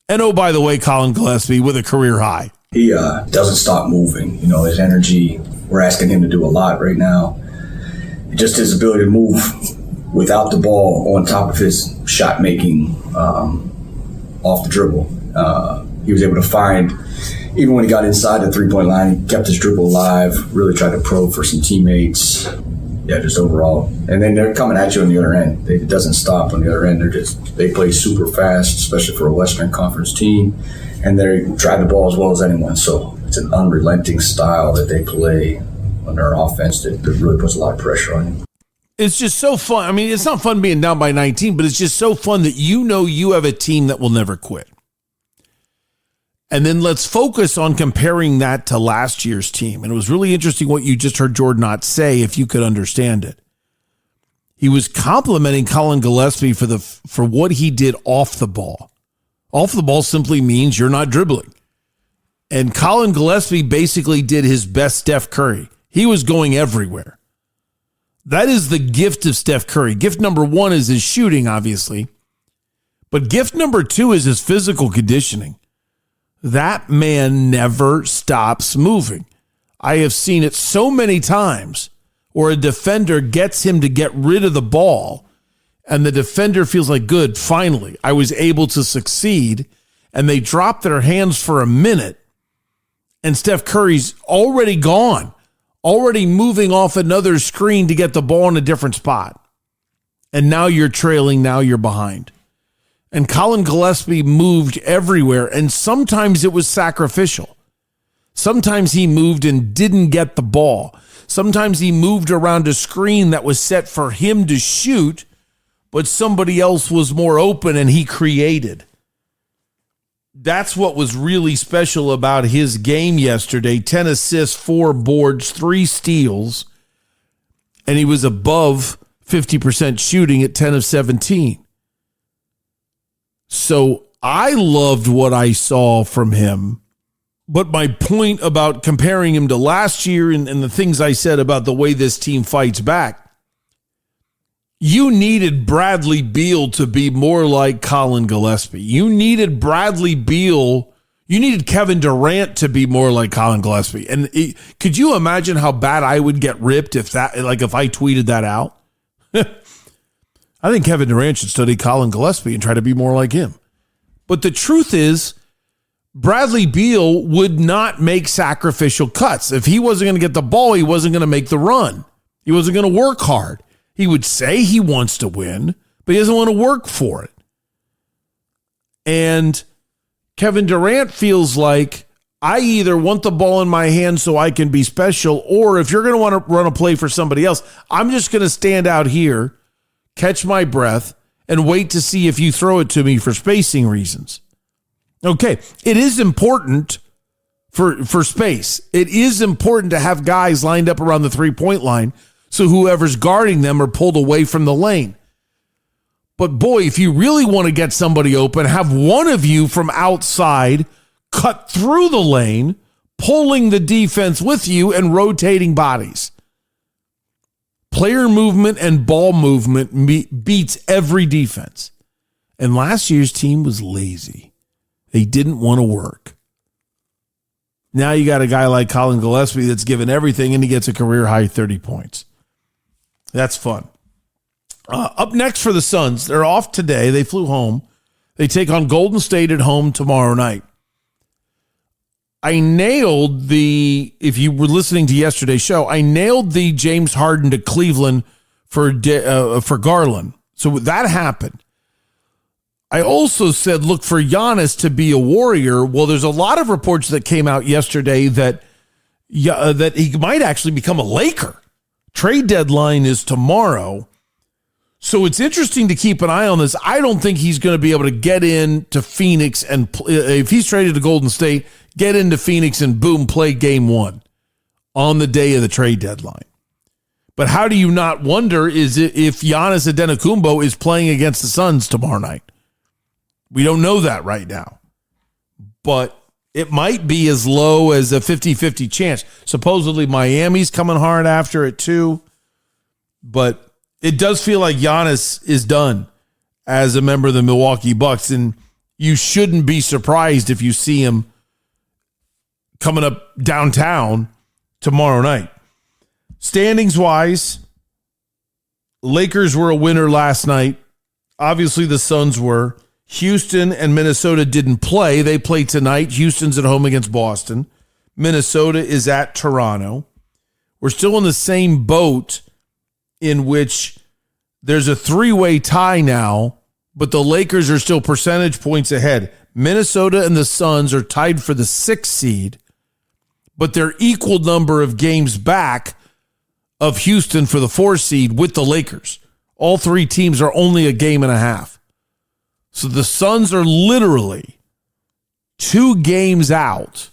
And oh, by the way, Colin Gillespie with a career high. He doesn't stop moving. His energy, we're asking him to do a lot right now. Just his ability to move without the ball on top of his shot making off the dribble. He was able to find, even when he got inside the 3-point line, he kept his dribble alive, really tried to probe for some teammates. Yeah, just overall. And then they're coming at you on the other end. It doesn't stop on the other end. They play super fast, especially for a Western Conference team. And they drive the ball as well as anyone. So it's an unrelenting style that they play on their offense that really puts a lot of pressure on you. It's just so fun. I mean, it's not fun being down by 19, but it's just so fun that you have a team that will never quit. And then let's focus on comparing that to last year's team. And it was really interesting what you just heard Jordan Ott say, if you could understand it. He was complimenting Colin Gillespie for what he did off the ball. Off the ball simply means you're not dribbling. And Colin Gillespie basically did his best Steph Curry. He was going everywhere. That is the gift of Steph Curry. Gift number 1 is his shooting, obviously. But gift number 2 is his physical conditioning. That man never stops moving. I have seen it so many times where a defender gets him to get rid of the ball, and the defender feels like, good, finally, I was able to succeed, and they drop their hands for a minute, and Steph Curry's already gone already moving off another screen to get the ball in a different spot. And now you're trailing, now you're behind. And Colin Gillespie moved everywhere, and sometimes it was sacrificial. Sometimes he moved and didn't get the ball. Sometimes he moved around a screen that was set for him to shoot, but somebody else was more open and he created. That's what was really special about his game yesterday. 10 assists, 4 boards, 3 steals, and he was above 50% shooting at 10 of 17. So I loved what I saw from him. But my point about comparing him to last year and the things I said about the way this team fights back, you needed Bradley Beal to be more like Colin Gillespie. You needed Bradley Beal. You needed Kevin Durant to be more like Colin Gillespie. And could you imagine how bad I would get ripped if I tweeted that out? I think Kevin Durant should study Colin Gillespie and try to be more like him. But the truth is, Bradley Beal would not make sacrificial cuts. If he wasn't going to get the ball, he wasn't going to make the run. He wasn't going to work hard. He would say he wants to win, but he doesn't want to work for it. And Kevin Durant feels like, I either want the ball in my hand so I can be special, or if you're going to want to run a play for somebody else, I'm just going to stand out here, catch my breath, and wait to see if you throw it to me for spacing reasons. Okay, it is important for space. It is important to have guys lined up around the three-point line so whoever's guarding them are pulled away from the lane. But boy, if you really want to get somebody open, have one of you from outside cut through the lane, pulling the defense with you and rotating bodies. Player movement and ball movement beats every defense. And last year's team was lazy. They didn't want to work. Now you got a guy like Colin Gillespie that's given everything, and he gets a career-high 30 points. That's fun. Up next for the Suns, they're off today. They flew home. They take on Golden State at home tomorrow night. I nailed if you were listening to yesterday's show, I nailed the James Harden to Cleveland for Garland. So that happened. I also said, look for Giannis to be a Warrior. Well, there's a lot of reports that came out yesterday that he might actually become a Laker. Trade deadline is tomorrow. So it's interesting to keep an eye on this. I don't think he's going to be able to get into Phoenix and if he's traded to Golden State, get into Phoenix and boom, play game 1 on the day of the trade deadline. But how do you not wonder if Giannis Antetokounmpo is playing against the Suns tomorrow night? We don't know that right now, but it might be as low as a 50-50 chance. Supposedly Miami's coming hard after it too, but it does feel like Giannis is done as a member of the Milwaukee Bucks, and you shouldn't be surprised if you see him coming up downtown tomorrow night. Standings-wise, Lakers were a winner last night. Obviously, the Suns were. Houston and Minnesota didn't play. They play tonight. Houston's at home against Boston. Minnesota is at Toronto. We're still in the same boat in which there's a 3-way tie now, but the Lakers are still percentage points ahead. Minnesota and the Suns are tied for the 6th seed, but they're equal number of games back of Houston for the 4th seed with the Lakers. All 3 teams are only a game and a half. So the Suns are literally 2 games out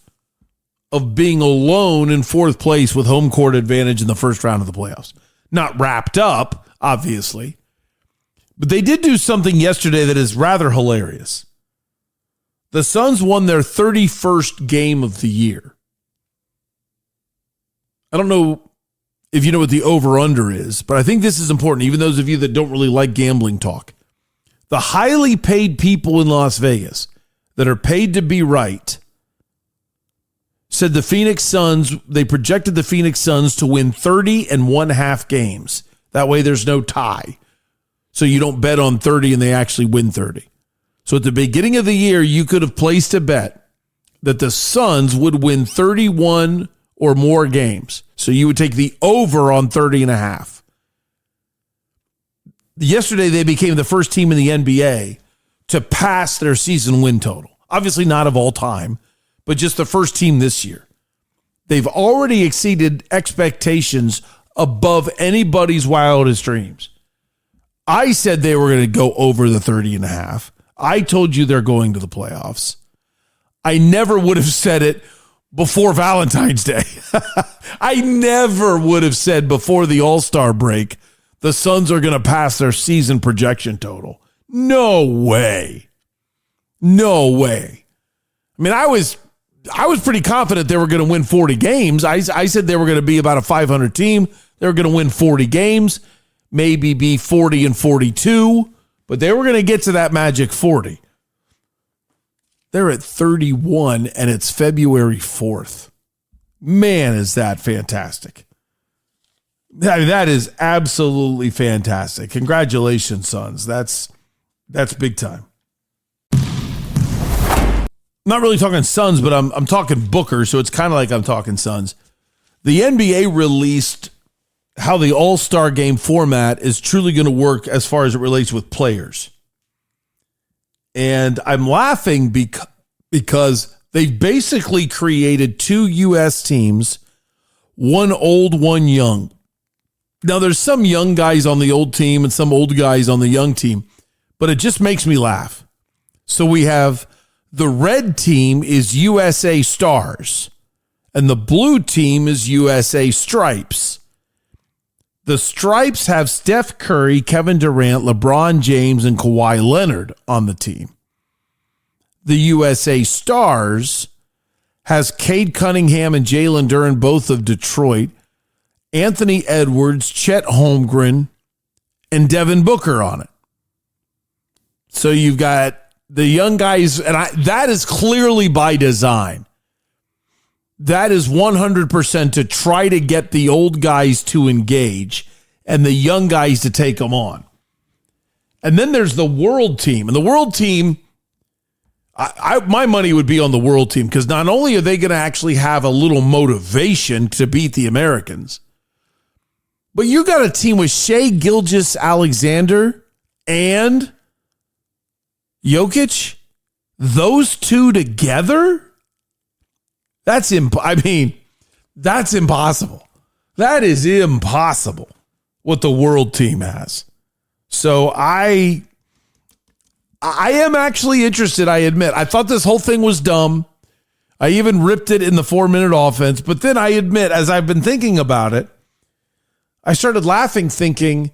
of being alone in 4th place with home court advantage in the first round of the playoffs. Not wrapped up, obviously, but they did do something yesterday that is rather hilarious. The Suns won their 31st game of the year. I don't know if you know what the over-under is, but I think this is important, even those of you that don't really like gambling talk. The highly paid people in Las Vegas that are paid to be right said the Phoenix Suns, they projected the Phoenix Suns to win 30.5 games. That way there's no tie. So you don't bet on 30 and they actually win 30. So at the beginning of the year, you could have placed a bet that the Suns would win 31 or more games. So you would take the over on 30.5. Yesterday, they became the first team in the NBA to pass their season win total. Obviously not of all time, but just the first team this year. They've already exceeded expectations above anybody's wildest dreams. I said they were going to go over the 30.5. I told you they're going to the playoffs. I never would have said it before Valentine's Day. I never would have said before the All-Star break the Suns are going to pass their season projection total. No way. No way. I mean, I was pretty confident they were going to win 40 games. I said they were going to be about a 500 team. They were going to win 40 games, maybe be 40 and 42, but they were going to get to that magic 40. They're at 31, and it's February 4th. Man, is that fantastic. That is absolutely fantastic. Congratulations, Suns. That's big time. I'm not really talking Suns, but I'm talking Booker, so it's kind of like I'm talking Suns. The NBA released how the All-Star game format is truly going to work as far as it relates with players. And I'm laughing because they've basically created two U.S. teams, one old, one young. Now, there's some young guys on the old team and some old guys on the young team, but it just makes me laugh. So we have the red team is USA Stars, and the blue team is USA Stripes. The Stripes have Steph Curry, Kevin Durant, LeBron James, and Kawhi Leonard on the team. The USA Stars has Cade Cunningham and Jalen Duren, both of Detroit, Anthony Edwards, Chet Holmgren, and Devin Booker on it. So you've got the young guys, and that is clearly by design. That is 100% to try to get the old guys to engage and the young guys to take them on. And then there's the world team. And the world team, my money would be on the world team, because not only are they going to actually have a little motivation to beat the Americans, but you got a team with Shai Gilgeous-Alexander and Jokic. Those two together? That's impossible. That is impossible what the world team has. So I am actually interested, I admit. I thought this whole thing was dumb. I even ripped it in the 4-minute offense. But then I admit, as I've been thinking about it, I started laughing, thinking,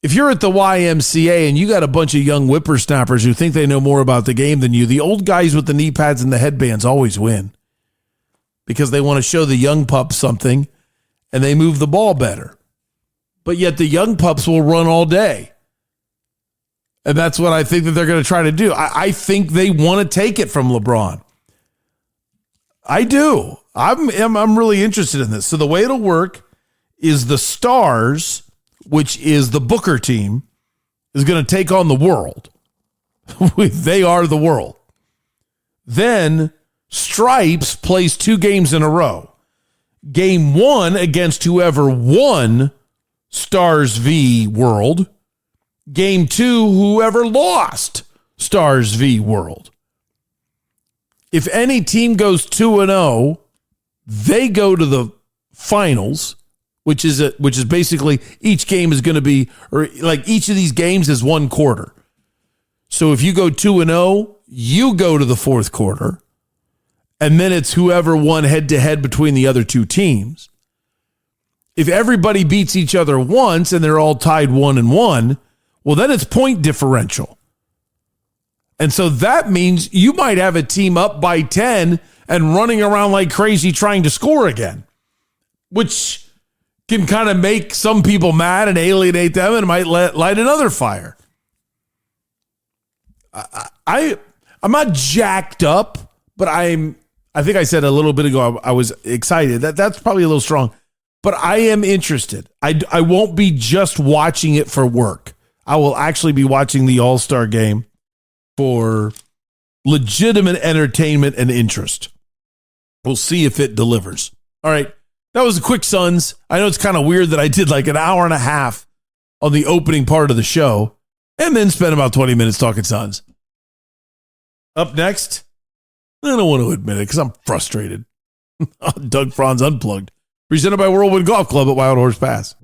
if you're at the YMCA and you got a bunch of young whippersnappers who think they know more about the game than you, the old guys with the knee pads and the headbands always win, because they want to show the young pups something and they move the ball better. But yet the young pups will run all day. And that's what I think that they're going to try to do. I think they want to take it from LeBron. I do. I'm really interested in this. So the way it'll work is the Stars, which is the Booker team, is going to take on the world. They are the world. Then Stripes plays 2 games in a row. Game 1 against whoever won Stars v. World. Game 2, whoever lost Stars v. World. If any team goes 2-0, they go to the finals, which is basically each game is going to be, or like each of these games is one quarter. So if you go 2-0, you go to the fourth quarter, and then it's whoever won head-to-head between the other two teams. If everybody beats each other once and they're all tied 1-1, well, then it's point differential. And so that means you might have a team up by 10 and running around like crazy trying to score again, which can kind of make some people mad and alienate them, and might light another fire. I'm not jacked up, but I think I said a little bit ago I was excited. That's probably a little strong, but I am interested. I won't be just watching it for work. I will actually be watching the All-Star game for legitimate entertainment and interest. We'll see if it delivers. All right. That was a quick Suns. I know it's kind of weird that I did like an hour and a half on the opening part of the show and then spent about 20 minutes talking Suns. Up next, I don't want to admit it because I'm frustrated. Doug Franz Unplugged, presented by Whirlwind Golf Club at Wild Horse Pass.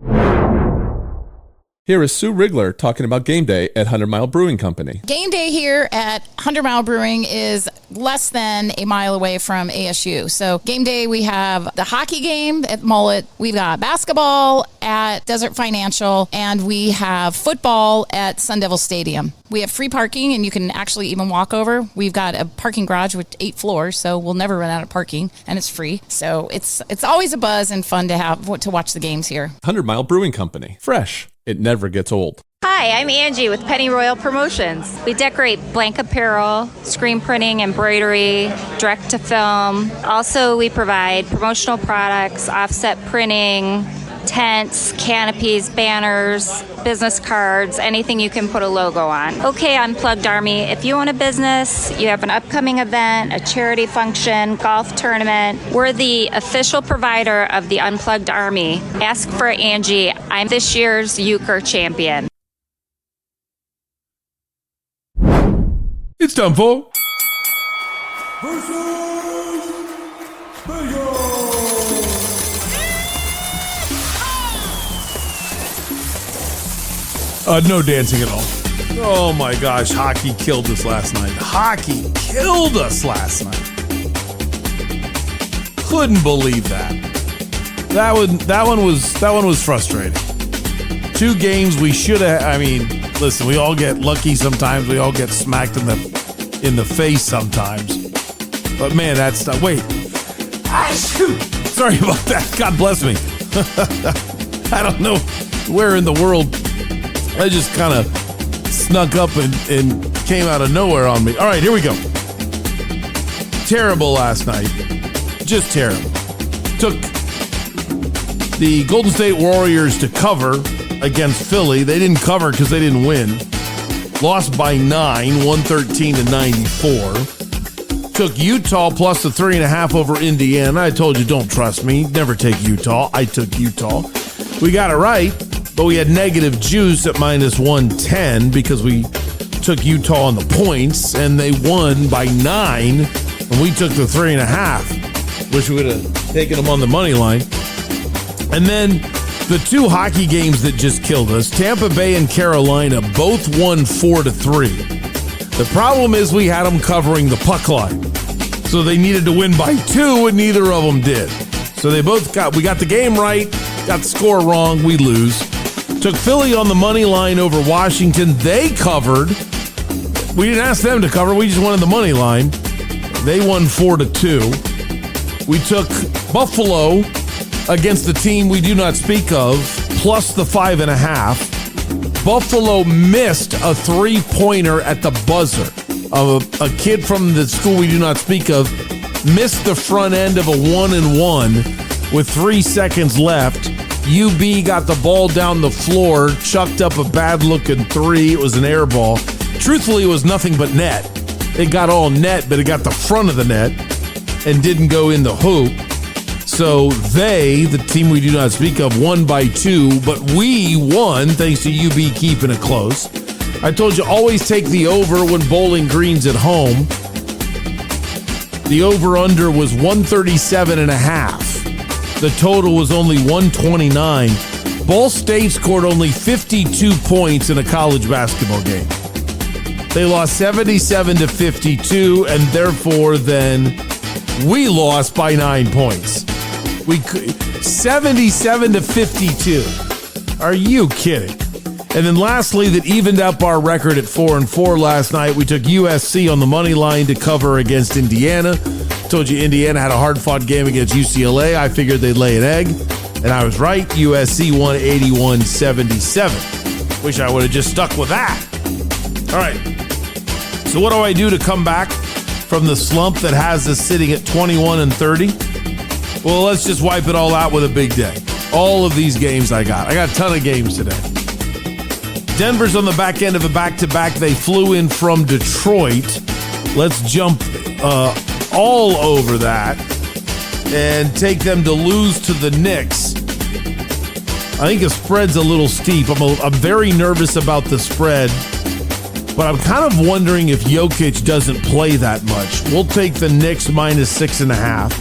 Here is Sue Rigler talking about game day at 100 Mile Brewing Company. Game day here at 100 Mile Brewing is less than a mile away from ASU. So game day, we have the hockey game at Mullet. We've got basketball at Desert Financial, and we have football at Sun Devil Stadium. We have free parking, and you can actually even walk over. We've got a parking garage with 8 floors, so we'll never run out of parking, and it's free. So it's always a buzz and fun to watch the games here. 100 Mile Brewing Company. Fresh. It never gets old. Hi, I'm Angie with Penny Royal Promotions. We decorate blank apparel, screen printing, embroidery, direct to film. Also, we provide promotional products, offset printing, tents, canopies, banners, business cards, anything you can put a logo on. Okay, Unplugged Army, if you own a business, you have an upcoming event, a charity function, golf tournament, we're the official provider of the Unplugged Army. Ask for Angie. I'm this year's euchre champion. It's time for no dancing at all. Oh my gosh, hockey killed us last night. Hockey killed us last night. Couldn't believe that. That one was frustrating. 2 games we should have. I mean, listen, we all get lucky sometimes. We all get smacked in the face sometimes. But man, that's not. Wait. Sorry about that. God bless me. I don't know where in the world I just kind of snuck up and came out of nowhere on me. All right, here we go. Terrible last night. Just terrible. Took the Golden State Warriors to cover against Philly. They didn't cover because they didn't win. Lost by 9, 113-94. Took Utah plus the 3.5 over Indiana. I told you, don't trust me. Never take Utah. I took Utah. We got it right, but we had negative juice at minus 110 because we took Utah on the points, and they won by 9, and we took the 3.5. Wish we would have taken them on the money line. And then the 2 hockey games that just killed us, Tampa Bay and Carolina, both won 4-3. The problem is we had them covering the puck line. So they needed to win by 2, and neither of them did. So we got the game right, got the score wrong, we lose. Took Philly on the money line over Washington. They covered. We didn't ask them to cover, we just wanted the money line. They won 4-2. We took Buffalo against the team we do not speak of, plus the 5.5. Buffalo missed a 3-pointer at the buzzer. A kid from the school we do not speak of missed the front end of a 1-and-1 with 3 seconds left. UB got the ball down the floor, chucked up a bad-looking 3. It was an air ball. Truthfully, it was nothing but net. It got all net, but it got the front of the net and didn't go in the hoop. So they, the team we do not speak of, won by 2, but we won thanks to UB keeping it close. I told you, always take the over when Bowling Green's at home. The over-under was 137.5. The total was only 129. Ball State scored only 52 points in a college basketball game. They lost 77-52, and therefore then we lost by 9 points. 77-52. Are you kidding? And then lastly, that evened up our record at 4-4 last night. We took USC on the money line to cover against Indiana. Told you Indiana had a hard-fought game against UCLA. I figured they'd lay an egg, and I was right. USC won 81-77. Wish I would have just stuck with that. All right. So what do I do to come back from the slump that has us sitting at 21-30? Well, let's just wipe it all out with a big day. All of these games I got a ton of games today. Denver's on the back end of a back-to-back. They flew in from Detroit. Let's jump all over that. and take them to lose to the Knicks. I think the spread's a little steep. I'm very nervous about the spread, but I'm kind of wondering if Jokic doesn't play that much. We'll take the Knicks minus 6.5.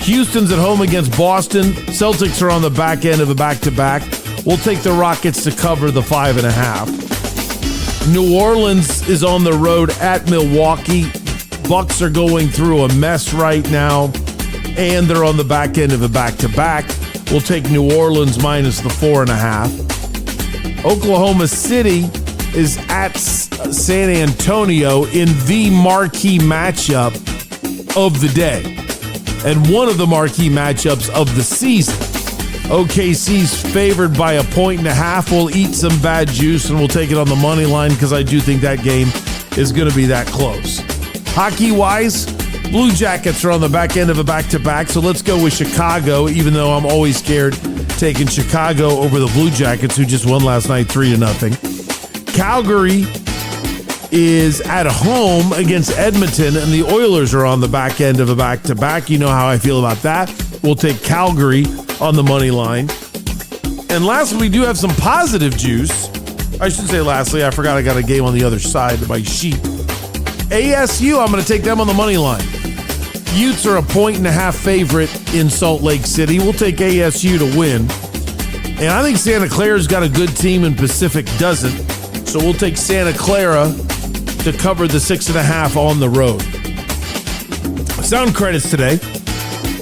Houston's at home against Boston. Celtics are on the back end of a back-to-back. We'll take the Rockets to cover the 5.5. New Orleans is on the road at Milwaukee. Bucks are going through a mess right now, and they're on the back end of a back-to-back. We'll take New Orleans minus the 4.5. Oklahoma City is at San Antonio in the marquee matchup of the day and one of the marquee matchups of the season. OKC's favored by 1.5. We'll eat some bad juice and we'll take it on the money line because I do think that game is going to be that close. Hockey-wise, Blue Jackets are on the back end of a back-to-back, so let's go with Chicago, even though I'm always scared taking Chicago over the Blue Jackets, who just won last night 3-0. Calgary is at home against Edmonton, and the Oilers are on the back end of a back-to-back. You know how I feel about that. We'll take Calgary on the money line. And lastly, we do have some positive juice. I should say lastly, I forgot I got a game on the other side of my sheet. ASU, I'm going to take them on the money line. Utes are 1.5 favorite in Salt Lake City. We'll take ASU to win. And I think Santa Clara's got a good team and Pacific doesn't. So we'll take Santa Clara to cover the 6.5 on the road. Sound credits today.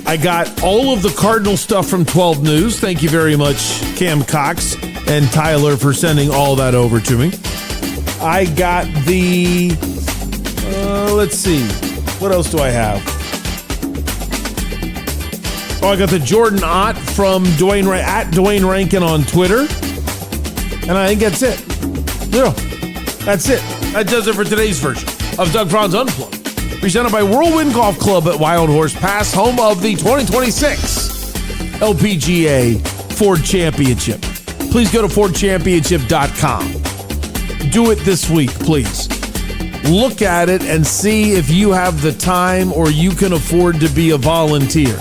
I got all of the Cardinal stuff from 12 News. Thank you very much, Cam Cox and Tyler, for sending all that over to me. I got the... let's see. What else do I have? Oh, I got the Jordan Ott from Dwayne Rankin on Twitter. And I think that's it. Yeah, that's it. That does it for today's version of Doug Franz Unplugged. Presented by Whirlwind Golf Club at Wild Horse Pass, home of the 2026 LPGA Ford Championship. Please go to FordChampionship.com. Do it this week, please. Look at it and see if you have the time or you can afford to be a volunteer.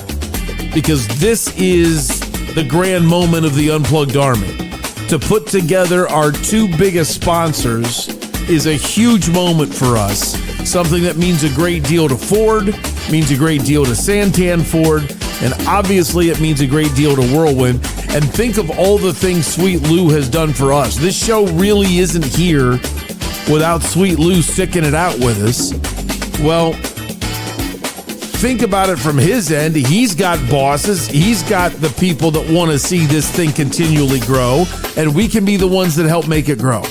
Because this is the grand moment of the Unplugged Army. To put together our two biggest sponsors is a huge moment for us. Something that means a great deal to Ford, means a great deal to Santan Ford, and obviously it means a great deal to Whirlwind. And think of all the things Sweet Lou has done for us. This show really isn't here without Sweet Lou sticking it out with us. Well, think about it from his end. He's got bosses. He's got the people that want to see this thing continually grow, and we can be the ones that help make it grow.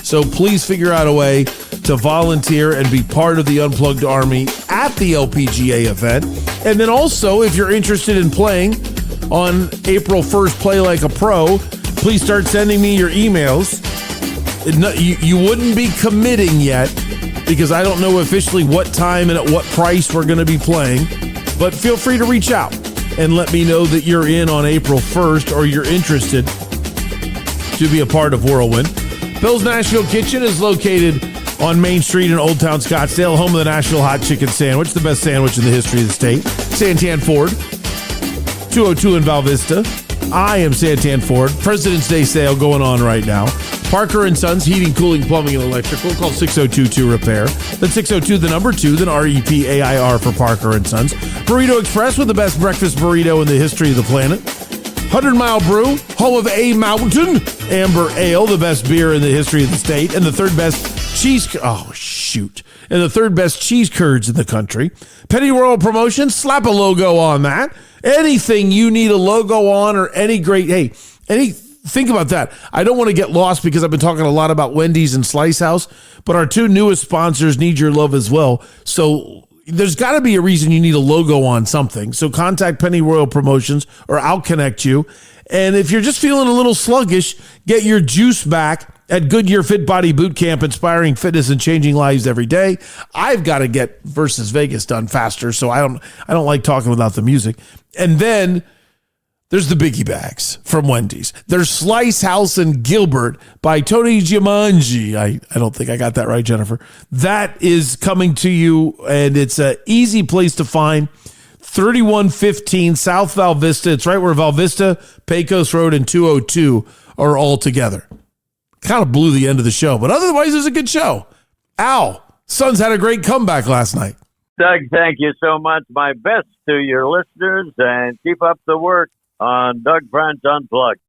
So please figure out a way to volunteer and be part of the Unplugged Army at the LPGA event. And then also, if you're interested in playing on April 1st, Play Like a Pro, please start sending me your emails. You wouldn't be committing yet because I don't know officially what time and at what price we're going to be playing, but feel free to reach out and let me know that you're in on April 1st or you're interested to be a part of Whirlwind. Bill's Nashville Kitchen is located on Main Street in Old Town Scottsdale, home of the Nashville Hot Chicken Sandwich, the best sandwich in the history of the state. Santan Ford, 202 in Val Vista. I am Santan Ford. President's Day sale going on right now. Parker & Sons, heating, cooling, plumbing, and electrical. Call 602-2-REPAIR. That's 602, the number 2, then REPAIR for Parker & Sons. Burrito Express with the best breakfast burrito in the history of the planet. 100 Mile Brew, home of A Mountain Amber Ale, the best beer in the history of the state, and the third best cheese... Oh, shoot. And the third best cheese curds in the country. Penny Royal Promotions, slap a logo on that. Anything you need a logo on or any great... Hey, think about that. I don't want to get lost because I've been talking a lot about Wendy's and Slice House, but our two newest sponsors need your love as well. So there's got to be a reason you need a logo on something. So contact Penny Royal Promotions or I'll connect you. And if you're just feeling a little sluggish, get your juice back at Goodyear Fit Body Boot Camp, inspiring fitness and changing lives every day. I've got to get Versus Vegas done faster, so I don't like talking without the music. And then there's the Biggie Bags from Wendy's. There's Slice House and Gilbert by Tony Giammangi. I don't think I got that right, Jennifer. That is coming to you, and it's an easy place to find. 3115 South Val Vista. It's right where Val Vista, Pecos Road, and 202 are all together. Kind of blew the end of the show, but otherwise it was a good show. Al, Suns had a great comeback last night. Doug, thank you so much. My best to your listeners, and keep up the work on Doug French Unplugged.